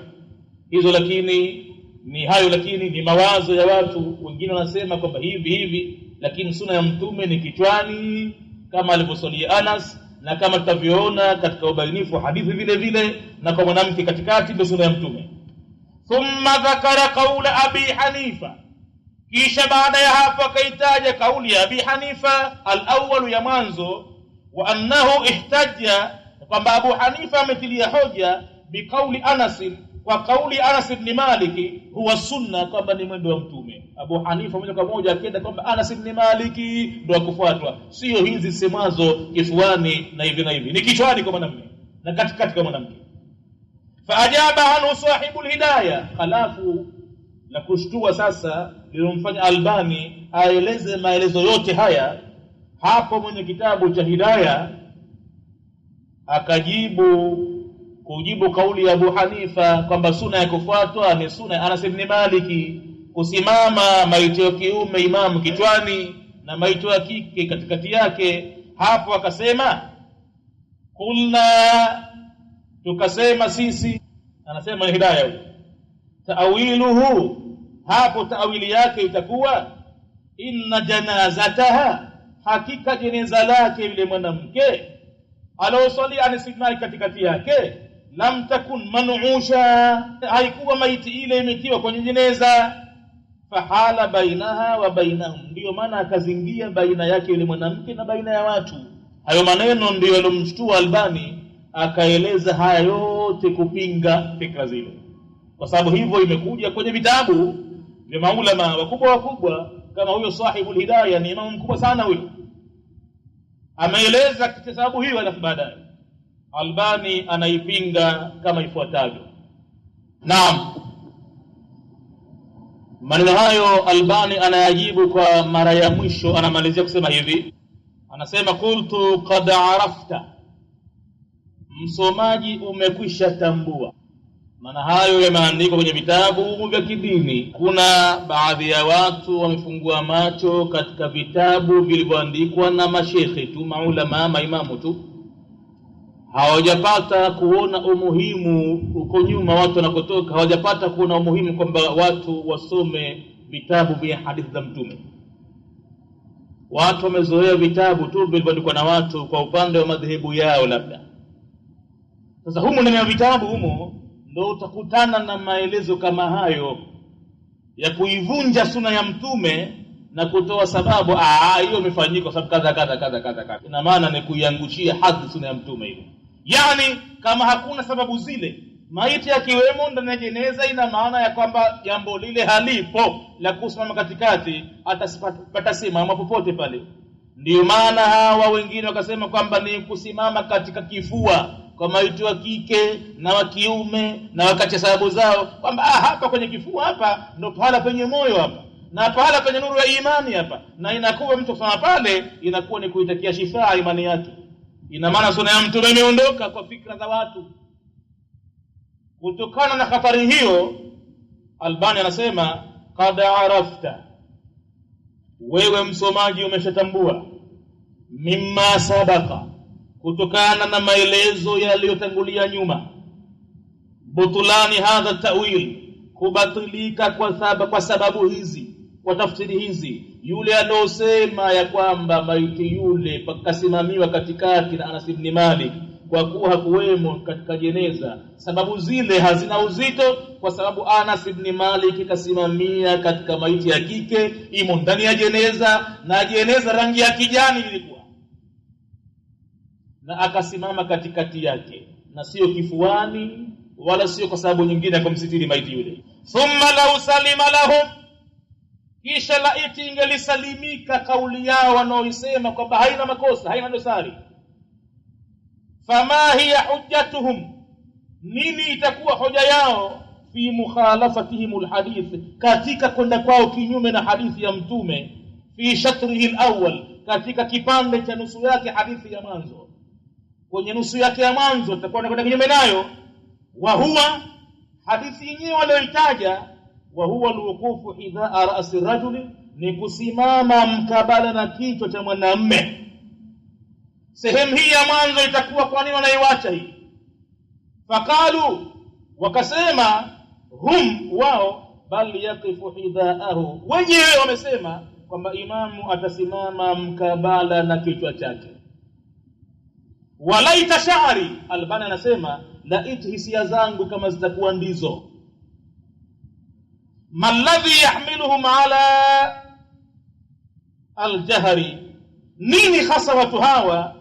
hizo lakini ni hayo, lakini ni mawazo ya watu wengine. Wanasema kwamba hivi, lakini sunna ya Mtume ni kichwani, kama alivyoswalia Anas, na kama tutavyoona katika ubainifu hadithi vile vile, na kwa mwanamke katikati ndio sunna ya Mtume. Thumma dhakara qawla Abi Hanifa, kisha baada ya hapo akaitaja kauli ya Abi Hanifa al-awwal, ya mwanzo. wa annahu ihtajja, kwamba Abu Hanifa ametilia hoja biqauli Anas, kwa kauli Anas ibn Malik, huwa sunna, kwamba ni mwendo wa mtume. Abu Hanifa moja kwa moja akenda kwamba Anas ibn Malik ndio akufuatwa, sio hizi semazo kifuani na hivi na hivi, ni kichwani kwa mwanamume na katikati kwa mwanamke. Faajaba anhu sahibul hidayah, khalafu la kushtua sasa lilomfanya Albani aeleze maelezo yote haya. Hapo mwenye kitabu cha Hidayah kujibu kauli ya Abu Hanifa kwamba sunna ya kufuatwa ni sunna Anas ibn Malik, kusimama maiti ya kiume imamu kichwani na maiti ya kike katikati yake. Hapo akasema kulna, tukasema sisi, anasema Hidayah, ta'wiluhu, hapo ta'wili yake itakuwa inna janazataha, hakika jeneza lake yule mwanamke alosali anisimai katikati yake, lam takun man'usha, haikuwa maiti ile imetiwa kwenye jeneza. Fahala bainaha wa bainahum, ndio maana akazingia baina yake yule mwanamke na baina ya watu. Hayo maneno ndio yalomshtua Albani, akaeleza haya yote kupinga fikra zile, kwa sababu hivyo imekuja kwenye vitabu vya maulama wakubwa kama huyo sahibul hidayah, ni imamu mkubwa sana huyo, ameeleza kwa sababu hiyo. Alafu baadaye Albani anaipinga kama ifuatavyo. Naam, maneno hayo Albani anayajibu kwa mara ya mwisho, anamalizia kusema hivi, anasema qultu qad arafta, msomaji umekwisha tambua. Maana hayo yameandikwa kwenye vitabu vya kidini. Kuna baadhi ya watu wamefungua macho katika vitabu vilivyoandikwa na mashekhe tu, maulama, maimamu tu, hawajapata kuona umuhimu uko nyuma watu wanakotoka, hawajapata kuona umuhimu kwamba watu wasome vitabu vya hadithi za mtume. Watu wamezoea vitabu tu vilivyoandikwa na watu kwa upande wa madhehebu yao labda. Sasa humo ndani ya vitabu humo ndio utakutana na maelezo kama hayo ya kuivunja sunna ya mtume na kutoa sababu, hiyo imefanyika kwa sababu kadha. Ina maana ni kuiangushia hadhi sunna ya mtume ile. Yani kama hakuna sababu zile, maiti yakiwemo ndani ya jeneza, ina maana ya kwamba jambo lile halipo la kusimama katikati, atasimama popote pale. Ndio maana hawa wengine wakasema kwamba ni kusimama katika kifua kwa maiti wa kike na wa kiume, na wakati sababu zao kwamba hapa kwenye kifua hapa ndio pahala penye moyo hapa, na pahala penye nuru ya imani hapa, na inakuwa mtu kusema pale inakuwa ni kuitakia shifaa imani yake. Ina maana sunna ya mtume imeondoka kwa fikra za watu. Kutokana na hatari hiyo, Albani anasema qad arafta, wewe msomaji umeshatambua, mimma sabaka, kutokana na maelezo yaliyotangulia nyuma, butulani hadha ta'wil, kubatilika kwa sababu hizi, kwa tafsiri hizi. Yule alosema ya kwamba maiti yule pakasimamiwa katikati na Anas ibn Malik kwa kuwa hakuwemo katika jeneza, sababu zile hazina uzito, kwa sababu Anas ibn Malik kasimamia katika maiti ya kike, imo ndani ya jeneza, na jeneza rangi ya kijani ilikuwa, na akasimama katikati yake, na sio kifuani wala sio kwa sababu nyingine kumsitiri maiti yule. Thumma law salima lahum, kisha laiti ingelisalimika kauli yao wanaoisema kwamba haina makosa, haina dosari. Fama hiya hujjatuhum, nini itakuwa hoja yao? Fi mukhalafatihim alhadith, katika kwenda kwao kinyume na hadithi ya mtume. Fi shatrihi alawwal, katika kipande cha nusu yake hadithi ya mwanzo, kwenye nusu yake ya mwanzo tutakuwa kwenda kinyume nayo. Wa huwa, hadithi yenyewe walioitaja, wa huwa alwuqufu idha ra'si rajuli, ni kusimama mkabala na kichwa cha mwanamume. Sehemu hii ya mwanzo itakuwa kwa nini wanaiacha hii? Faqalu, wakasema, hum, wao, bal yaqifu hidaahu, wenyewe wamesema kwamba imamu atasimama mkabala na kichwa chake. Walaita sha'ri, Albani anasema laiti hisia zangu kama zitakuwa ndizo, malladhi yahmiluhum ala aljahri, nini hasa watu hawa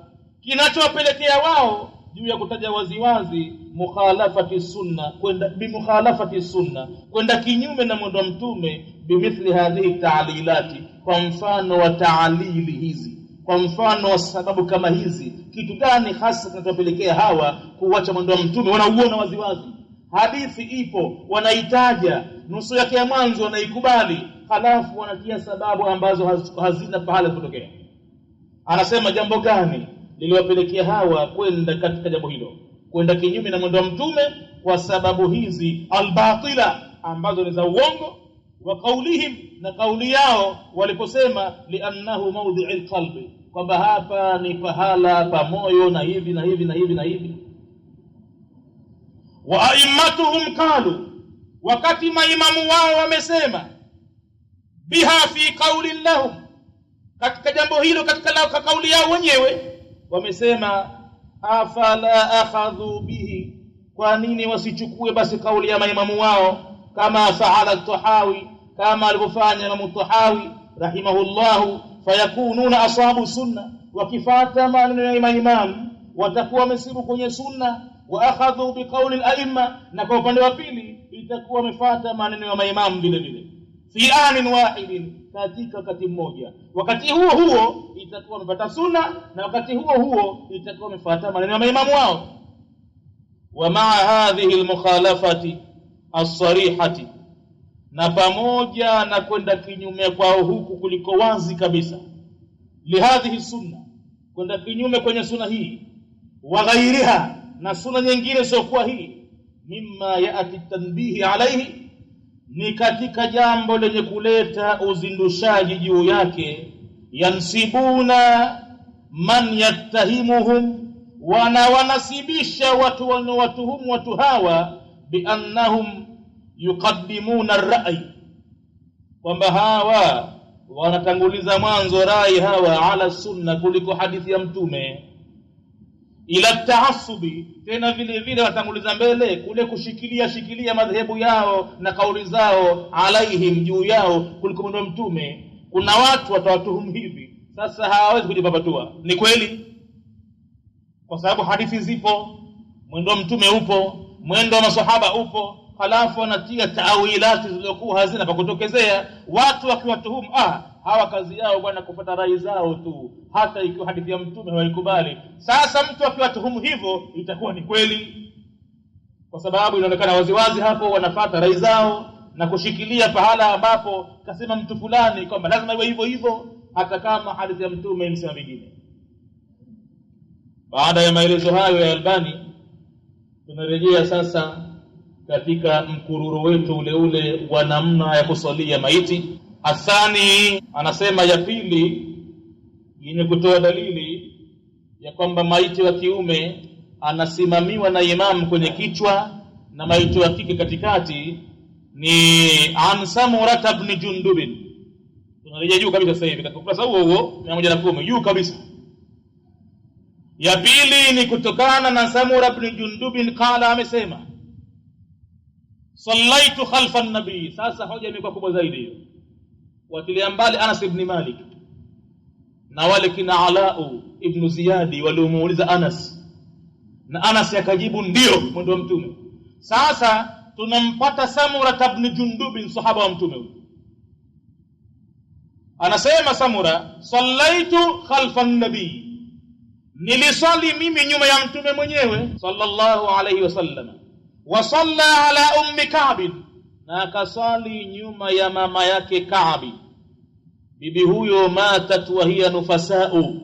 kinachowapelekea wao juu ya kutaja waziwazi mukhalafati sunna, kwenda bimukhalafati sunna, kwenda kinyume na mwendo wa mtume, bimithli hadhihi ta'lilati, kwa mfano wa ta'lili hizi, kwa mfano wa sababu kama hizi. Kitu gani hasa kinachowapelekea hawa kuacha mwendo wa mtume? Wanauona waziwazi, hadithi ipo, wanaitaja nusu yake ya mwanzo, wanaikubali, halafu wanatia sababu ambazo hazina pahala kutokea. Anasema jambo gani liliwapelekea hawa kwenda katika jambo hilo, kwenda kinyume na mwendo wa mtume? Kwa sababu hizi albatila, ambazo ni za uongo, wa kaulihim, na kauli yao waliposema liannahu mawdhi'il qalbi, kwamba hapa ni pahala pa moyo na hivi na hivi na hivi na hivi. Wa a'immatuhum qalu, wakati maimamu wao wamesema, biha fi qawlin lahum, katika jambo hilo, katika kauli yao wenyewe wamesema, afala akhadhu bihi, kwa nini wasichukue basi kauli ya maimamu wao, kama faala Tahawi, kama alivyofanya Imam Tahawi rahimahullahu, fayakununa ashabu sunna, wakifata maneno ya imam watakuwa wamesibu kwenye sunna, wa akhadhu biqauli al-a'imma, na kwa upande wa pili itakuwa wamefuata maneno ya maimamu vile vile, fi anin wahidin, katika wakati mmoja. Wakati huo huo itakuwa wamepata sunna, na wakati huo huo itakuwa wamefuata maneno ya maimamu wao. Wa ma'a hadhihi al-mukhalafati as-sarihati, na pamoja na kwenda kinyume kwao huku kuliko wazi kabisa, lihadhihi sunna, kwenda kinyume kwenye sunna hii, wa ghairiha, na sunna nyingine sio kwa hii, mimma yaati tanbihi alaihi, ni katika jambo lenye kuleta uzindushaji juu yake. Yansibuna man yattahimuhum, wanasibisha watu wanaowatuhumu watu hawa, biannahum yuqaddimuna ar-ra'y, kwamba hawa wanatanguliza mwanzo rai hawa ala sunna kuliko hadithi ya mtume, ila taassubi, tena vile vile wanatanguliza mbele kule kushikilia madhehebu yao na kauli zao, alaihim, juu yao, kuliko mwendo wa mtume. Kuna watu watawatuhumu hivi, sasa hawawezi kujipapatua, ni kweli, kwa sababu hadithi zipo, mwendo wa mtume upo, mwendo wa maswahaba upo, halafu wanatia taawilati zilizokuwa hazina pa kutokezea. Watu wakiwatuhumu, hawa kazi yao bwana kufuata rai zao tu, hata ikiwa hadithi ya mtume hawaikubali. Sasa mtu akiwatuhumu hivyo itakuwa ni kweli, kwa sababu inaonekana waziwazi hapo wanafuata rai zao na kushikilia pahala ambapo kasema mtu fulani kwamba lazima iwe hivyo hivyo, hata kama hadithi ya mtume imesema vingine. Baada ya maelezo hayo ya Albani, tunarejea sasa katika mkururu wetu ule wa namna ya kusalia maiti. Athani, anasema ya pili yenye kutoa dalili ya kwamba maiti wa kiume anasimamiwa na imam kwenye kichwa na maiti wa kike katikati, ni an Samurah ibn Jundub. Tunarejea juu kabisa sasa hivi katika ukurasa huo 110 juu kabisa. Ya pili ni kutokana na Samurah ibn Jundub, qala, amesema, sallaitu khalfa an-nabii. Sasa hoja imekuwa kubwa zaidi hiyo, watilia mbali Anas ibn Malik na wale kina Alau ibn Ziyadi waliomuuliza Anas, na Anas akajibu ndio mwendo wa mtume. Sasa tunampata Samurah ibn Jundub, sahaba wa mtume huyo. Anasema Samurah, sallaitu khalfa an-nabii, nilisali mimi nyuma ya mtume mwenyewe sallallahu alayhi wasallam, wa salla ala ummi Ka'b, na akasali nyuma ya mama yake Ka'b. Bibi huyo matat wa hiya nufasau,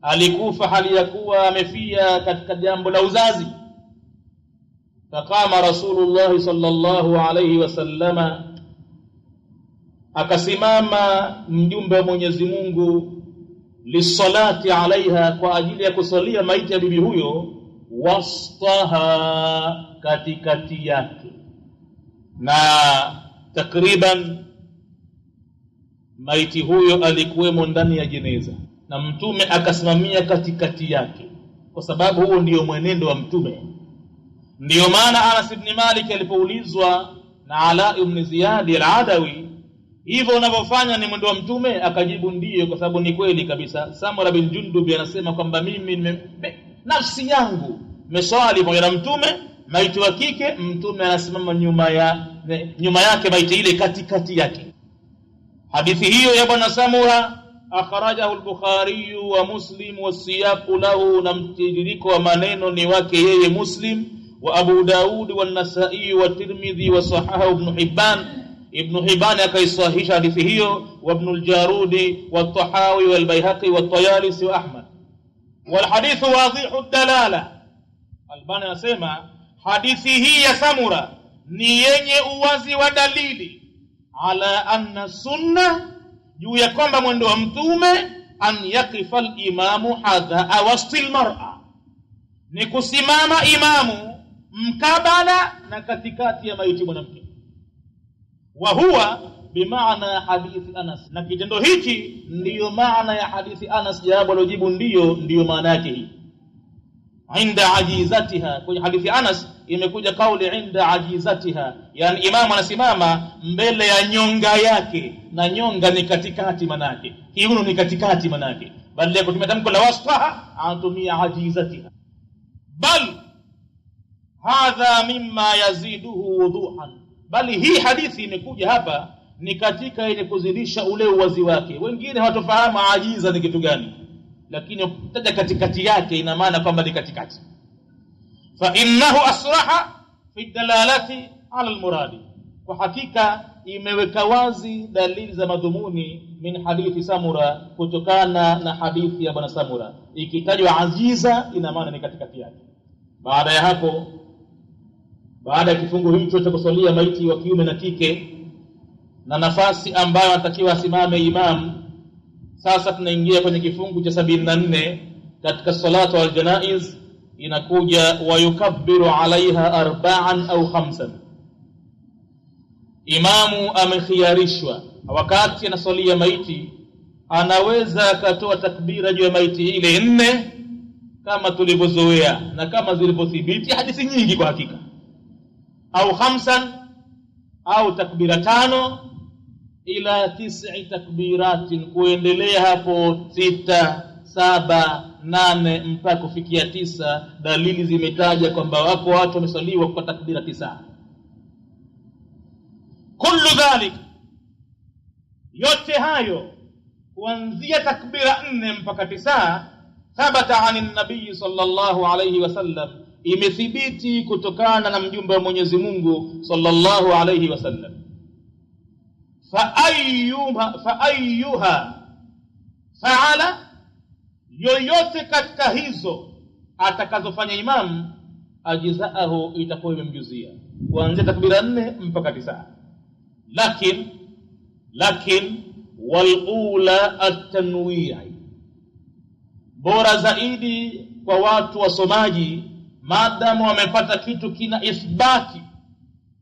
alikufa hali ya kuwa amefia katika jambo la uzazi. Faqama Rasulullah sallallahu alayhi wasallama, akasimama mjumbe wa Mwenyezi Mungu, lisalati alaiha, kwa ajili ya kusalia maiti ya bibi huyo, wastaha, katikati yake, na takriban maiti huyo alikuwemo ndani ya jeneza, na mtume akasimamia katikati yake, kwa sababu huo ndio mwenendo wa mtume. Ndio maana Anas ibn Malik alipoulizwa na Ala ibn Ziyad al-Adawi hivyo unavyofanya ni mwendo wa mtume? Akajibu ndiyo, kwa sababu ni kweli kabisa. Samura bin Jundub anasema kwamba mimi nafsi yangu meswali pamoja na mtume, maiti wa kike, mtume anasimama nyuma yake, maiti ile katikati yake. Hadithi hiyo ya bwana Samura akhrajahu al-Bukhari wa Muslim wa siyaqu lahu, na mtiririko wa maneno ni wake yeye Muslim, wa Abu Daud wa Nasa'i wa Tirmidhi wa sahahu Ibn Hibban akaisahihisha hadithi hiyo, wa Ibn al-Jarudi wa Tahawi wal Baihaqi wa Tayalisi wa Ahmad. Wal hadithu wadhihu ad-dalala, Albani anasema hadithi hii ya Samura ni yenye uwazi wa dalili, ala anna sunna, juu ya kwamba mwendo wa mtume, an yaqifa al-imamu hadha wastil mar'a, ni kusimama imamu mkabala na katikati ya maiti mwanamke. Wa huwa bimaana hadithi Anas, na kitendo hichi ndiyo maana ya hadithi Anas. Jawabu alojibu ndiyo maana yake hii. Inda ajizatiha, kwenye hadithi Anas imekuja kauli inda ajizatiha, yani imamu anasimama mbele ya nyonga yake, na nyonga ni katikati manake, kiuno ni katikati manake, badala ya kutumia tamko la wasfaha anatumia ajizatiha. Bal hadha mimma yaziduhu wuduhan, bali hii hadithi imekuja hapa ni katika ile kuzidisha ule uwazi wake. Wengine hawatofahamu ajiza ni kitu gani, lakini ukitaja katikati yake ina maana kwamba ni katikati. Fa innahu asraha fi dalalati ala almuradi, kwa hakika imeweka wazi dalili za madhumuni min hadithi Samura, kutokana na hadithi ya bwana Samura. Ikitajwa ajiza ina maana ni katikati yake. Baada ya hapo, baada ya kifungu hicho cha kusalia maiti wa kiume na kike na nafasi ambayo anatakiwa asimame imam, sasa tunaingia kwenye kifungu cha 74 katika salatu wal janaiz. Inakuja wa yukabbiru alaiha arba'an au khamsan. Imamu amekhiarishwa wakati anasalia maiti, anaweza akatoa takbira juu ya maiti ile 4 kama tulivyozoea na kama zilivyothibiti hadithi nyingi kwa hakika, au khamsan, au takbira 5, ila 9 takbiratin, kuendelea hapo 6, 7, 8 mpaka kufikia 9. Dalili zimetaja kwamba wako watu wamesaliwa kwa takbira 9. Kullu dhalik, yote hayo kuanzia takbira 4 mpaka 9, thabata anin nabii sallallahu alayhi wasallam, imethibiti kutokana na mjumbe wa Mwenyezi Mungu sallallahu alayhi wasallam. Fa ayyuha fa'ala, yoyote katika hizo atakazofanya imamu, ajizaahu, itakuwa imemjuzia kuanzia takbira 4 mpaka 9. Lakin walula at-tanwi', bora zaidi kwa watu wasomaji, maadamu wamepata kitu kina ithbati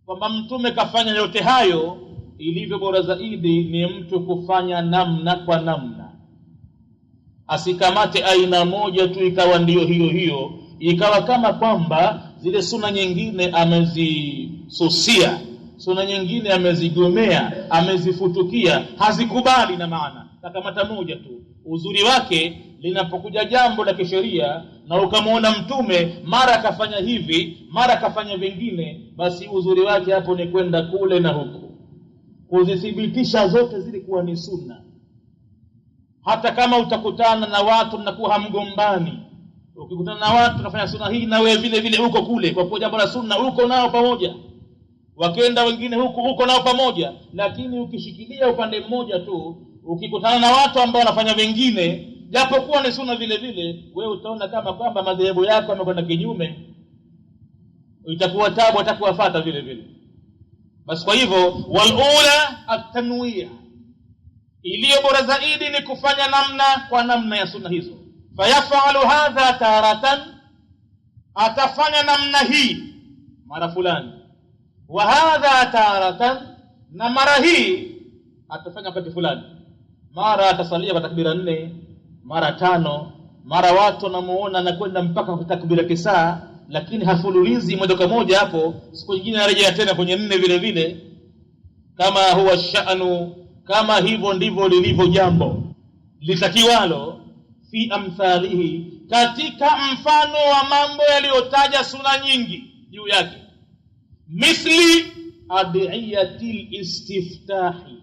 kwamba mtume kafanya yote hayo, ilivyo bora zaidi ni mtu kufanya namna kwa namna, asikamate aina moja tu ikawa ndiyo hiyo, ikawa kama kwamba zile sunna nyingine amezisusia, sunna nyingine amezigomea, amezifutukia, hazikubali na maana, takamata moja tu. Uzuri wake linapokuja jambo la kisheria na ukamwona mtume mara kafanya hivi mara kafanya vingine, basi uzuri wake hapo ni kwenda kule na huku kuzithibitisha zote zile kuwa ni sunna. Hata kama utakutana na watu mnakuwa hamgombani, ukikutana na watu nafanya sunna hii na wewe vile vile uko kule, kwa kuwa jambo la sunna uko nao pamoja, wakenda wengine huko nao pamoja, lakini ukishikilia upande mmoja tu, ukikutana na watu ambao wanafanya vingine japokuwa ni sunna vile vile, wewe utaona kama kwamba madhehebu yako yamekwenda kinyume, itakuwa tabu atakuwafuata vile vile. Basi kwa hivyo walula at-tanwi', iliyo bora zaidi ni kufanya namna kwa namna ya sunna hizo. Fayafalu hadha taratan, atafanya namna hii mara fulani, wa hadha taratan, na mara hii atafanya wakati fulani. Mara atasalia kwa takbira 4, mara 5, mara watu namuona anakwenda mpaka kwa takbira 9, lakini hafululizi moja kwa moja hapo, siku nyingine anarejea tena kwenye 4 vile vile, kama huwa sha'nu kama hivyo ndivyo lilivyo jambo litakiwalo fi amthalihi, katika mfano wa mambo yaliyotaja sunna nyingi juu yake. Misli adiyatil istiftahi,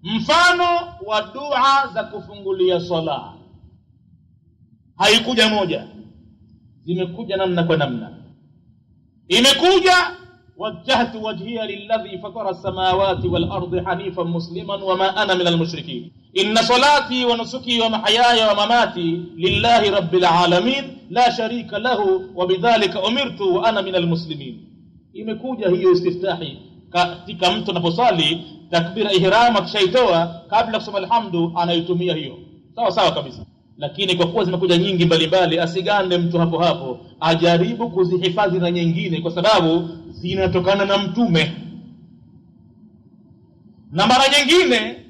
mfano wa dua za kufungulia sala. Haikuja moja, zimekuja namna kwa namna. Imekuja wajjahtu wajhiya lilladhi fatara as-samawati wal ardi hanifan musliman wama ana minal mushrikeen inna salati wa nusuki wa mahyaya wa mamati lillahi rabbil alamin la sharika lahu wa bidhalika umirtu wa ana minal muslimin. Imekuja hiyo istiftahi katika mtu anaposali takbira ihram, akishaitoa kabla kusema alhamdu anaitumia hiyo sawa sawa kabisa. Lakini kwa kuwa zimekuja nyingi mbalimbali, asigande mtu hapo hapo, ajaribu kuzihifadhi na nyingine, kwa sababu zinatokana na mtume. Na mara nyingine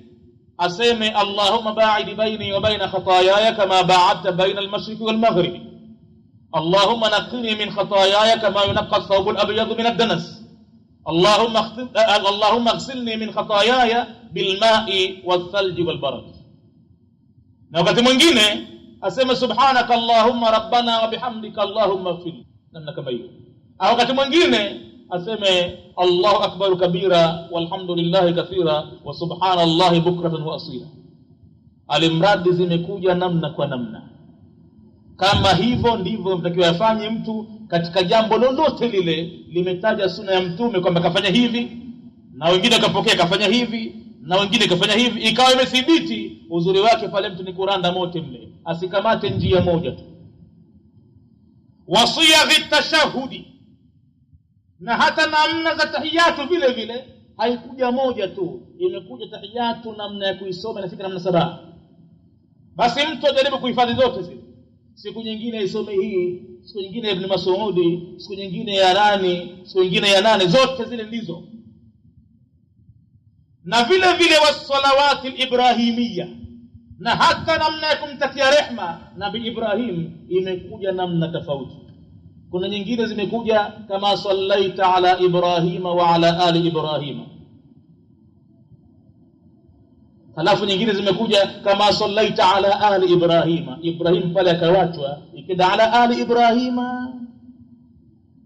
aseme Allahumma ba'id baini wa baina khataayaya kama ba'adta baina al-mashriq wal-maghrib, Allahumma naqqini min khataayaya kama yunqqa ath-thawb al-abyad min ad-danas, Allahumma ighsilni min khataayaya bil-ma'i wath-thalji wal-barad. Na wakati mwingine aseme subhanaka Allahumma rabbana wa bihamdika Allahumma ighfir, namna kama hiyo. Au wakati mwingine aseme Allahu akbar kabira walhamdulillahi kathira wa subhanallahi bukratan wa asila. Alimradi zimekuja namna kwa namna. Kama hivyo ndivyo mtakiwa afanye mtu katika jambo lolote lile limetaja sunna ya mtume kwamba kafanya hivi, na wengine kapokea kafanya hivi, na wengine kafanya hivi, ikawa imethibiti. Uzuri wake pale mtu ni kuranda mote mle, asikamate njia moja tu. Wasiyaghi tashahudi, na hata namna za tahiyatu vile vile haikuja moja tu, imekuja tahiyatu namna ya kuisoma inafika namna 7. Basi mtu ajaribu kuhifadhi zote zile. Siku nyingine isome hii, siku nyingine Ibn Mas'udi, siku nyingine ya nani, siku nyingine ya nane, zote zile ndizo. Na vile vile wassalawati al-ibrahimiyya, na hata namna ya kumtakia rehma Nabii Ibrahim imekuja namna tofauti. Kuna nyingine zimekuja kama sallaita ala Ibrahima wa ala ali Ibrahima, halafu nyingine zimekuja kama sallaita ala ali Ibrahima, Ibrahim pale akawachwa ikida ala ali Ibrahima.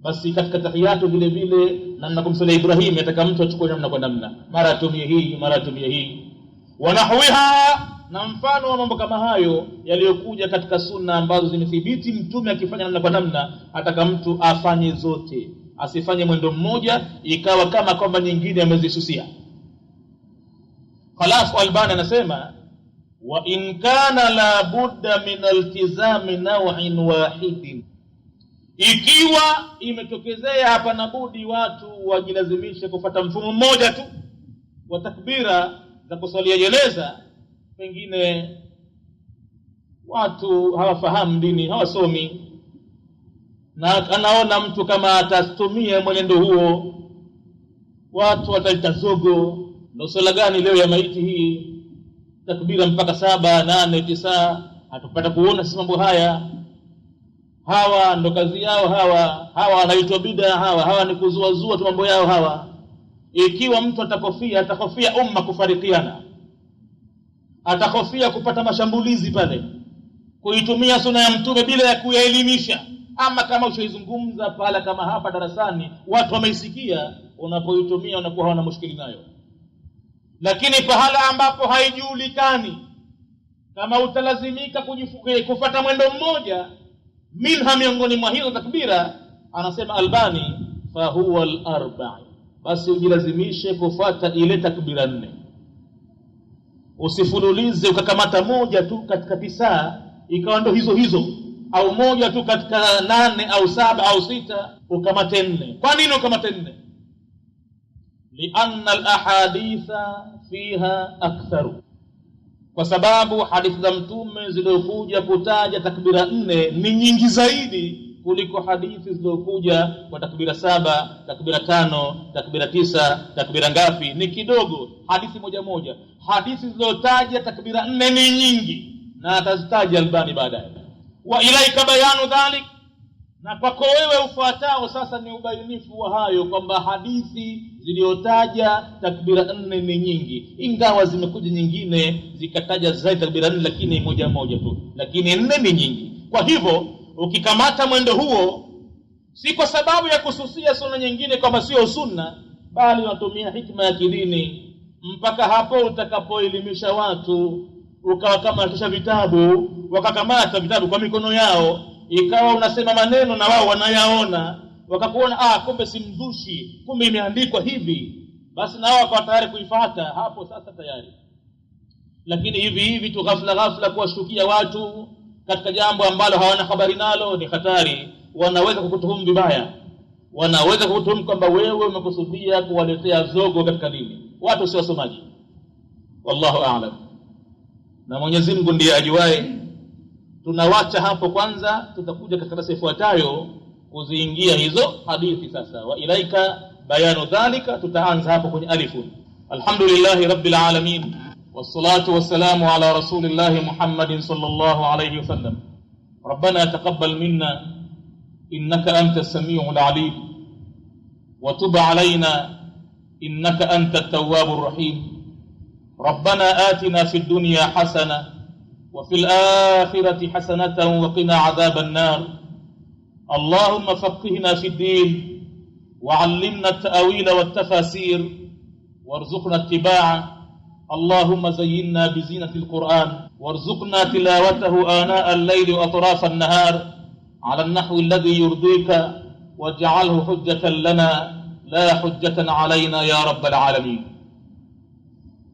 Basi katika tahiyatu vile vile namna kumsalia Ibrahim yataka mtu achukue namna kwa namna, mara atumie hii mara atumie hii. Wanahwiha, na mfano wa mambo kama hayo yaliyokuja katika sunna ambazo zimethibiti mtume akifanya namna kwa namna, ataka mtu afanye zote, asifanye mwendo mmoja ikawa kama kwamba nyingine amezisusia. Khalafu Albani anasema wa in kana la budda min altizami naw'in wahidin, ikiwa imetokezea hapa na budi watu wajilazimishe kufuata mfumo mmoja tu wa takbira za kusalia jeneza, pengine watu hawafahamu dini, hawasomi, na anaona mtu kama atatumia mwenendo huo watu watalita zogo. Ndio swala gani leo ya maiti hii, takbira mpaka 7, 8, 9, hatupata kuona sisi mambo haya. Hawa ndo kazi yao, hawa wanaitwa bid'a, hawa ni kuzuazua tu mambo yao hawa. Ikiwa mtu atakofia umma kufarikiana, atakofia kupata mashambulizi pale, kuitumia sunna ya mtume bila ya kuyaelimisha, ama kama ushaizungumza pala kama hapa darasani watu wameisikia, unapoitumia unakuwa hawana mushkili nayo. Lakini pahala ambapo haijulikani, kama utalazimika kufuata mwendo mmoja minha miongoni mwa hizo takbira, anasema Albani fa huwa al-arba'i, basi ujilazimishe kufuata ile takbira 4. Usifululize ukakamata moja tu katika 9 ikawa ndo hizo, au moja tu katika 8 au 7 au 6 ukamate 4. Kwa nini ukamate 4? Lianna al-ahaditha fiha aktharu, kwa sababu hadithi za mtume zilizokuja kutaja takbira 4 ni nyingi zaidi kuliko hadithi zilizokuja kwa takbira 7, takbira 5, takbira 9, takbira ngapi ni kidogo, hadithi moja. Hadithi zilizotaja takbira 4 ni nyingi, na atazitaja Albani baadaye. Wa ilaika bayanu dhalik, Na kwako wewe ufuatao sasa ni ubainifu wa hayo, kwamba hadithi ziliotaja takbira 4 ni nyingi, ingawa zimekuja nyingine zikataja zaidi takbira 4, lakini moja moja tu, lakini 4 ni nyingi. Kwa hivyo ukikamata mwendo huo, si kwa sababu ya kususia sunna nyingine kwamba sio sunna, bali unatumia hikma ya kidini mpaka hapo utakapoelimisha watu, ukawakamatisha vitabu, wakakamata vitabu kwa mikono yao, ikawa unasema maneno na wao wanayaona, wakakuona kumbe si mzushi, kumbe imeandikwa hivi, basi na wao wakawa tayari kuifuata. Hapo sasa tayari. Lakini hivi tu ghafla kuwashtukia watu katika jambo ambalo hawana habari nalo ni hatari. Wanaweza kukutuhumu vibaya, wanaweza kukutuhumu kwamba wewe umekusudia kuwaletea zogo katika dini. Watu si wasomaji, wallahu a'lam, na Mwenyezi Mungu ndiye ajuaye. Tunawacha hapo kwanza, tutakuja katika darasa ifuatayo kuziingia hizo hadithi sasa. Wa ilaika bayanu dhalika, tutaanza hapo kwenye alifu. Alhamdulillahi rabbil alamin, wassalatu wassalamu ala rasulillahi Muhammadin sallallahu alayhi wasallam. Rabbana taqabbal minna innaka antas samiul alim, wa tub alayna innaka antat tawwabur rahim. Rabbana atina fid dunya hasana وفي الآخرة حسنة وقنا عذاب النار. اللهم فقهنا في الدين وعلمنا التأويل والتفاسير وارزقنا اتباعه. اللهم زينا بزينة القرآن وارزقنا تلاوته آناء الليل وأطراف النهار على النحو الذي يرضيك، واجعله حجة لنا لا حجة علينا يا رب العالمين.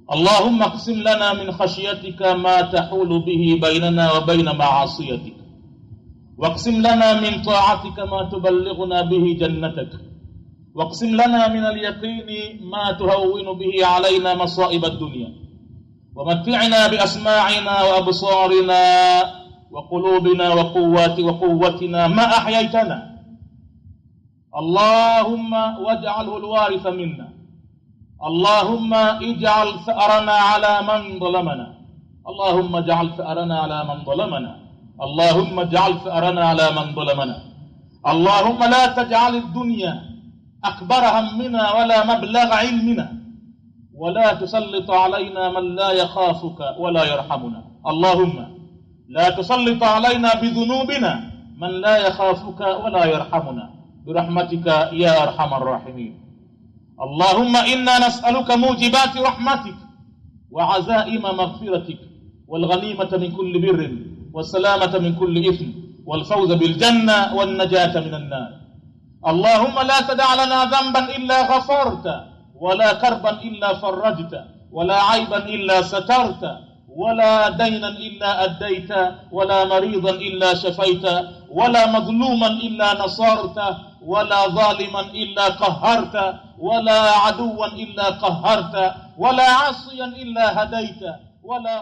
اللهم اقسم لنا من خشيتك ما تحول به بيننا وبين معاصيتك، واقسم لنا من طاعتك ما تبلغنا به جنتك، واقسم لنا من اليقين ما تهون به علينا مصائب الدنيا، ومتعنا بأسماعنا وأبصارنا وقلوبنا وقوتنا ما أحييتنا. اللهم واجعله الوارث منا. اللهم اجعل ثأرنا على من ظلمنا. اللهم اجعل ثأرنا على من ظلمنا. اللهم اجعل ثأرنا على من ظلمنا. اللهم لا تجعل الدنيا أكبر همنا ولا مبلغ علمنا، ولا تسلط علينا من لا يخافك ولا يرحمنا. اللهم لا تسلط علينا بذنوبنا من لا يخافك ولا يرحمنا برحمتك يا أرحم الراحمين. اللهم إنا نسألك موجبات رحمتك وعزائم مغفرتك والغنيمة من كل بر والسلامة من كل إثم والفوز بالجنة والنجاة من النار. اللهم لا تدع لنا ذنبا إلا غفرت، ولا كربا إلا فرجت، ولا عيبا إلا سترت، ولا دينا إلا أديت، ولا مريضا إلا شفيت، ولا مظلوما إلا نصرت، ولا ظالما إلا قهرت، ولا عدوا إلا قهرت، ولا عاصيا إلا هديت، ولا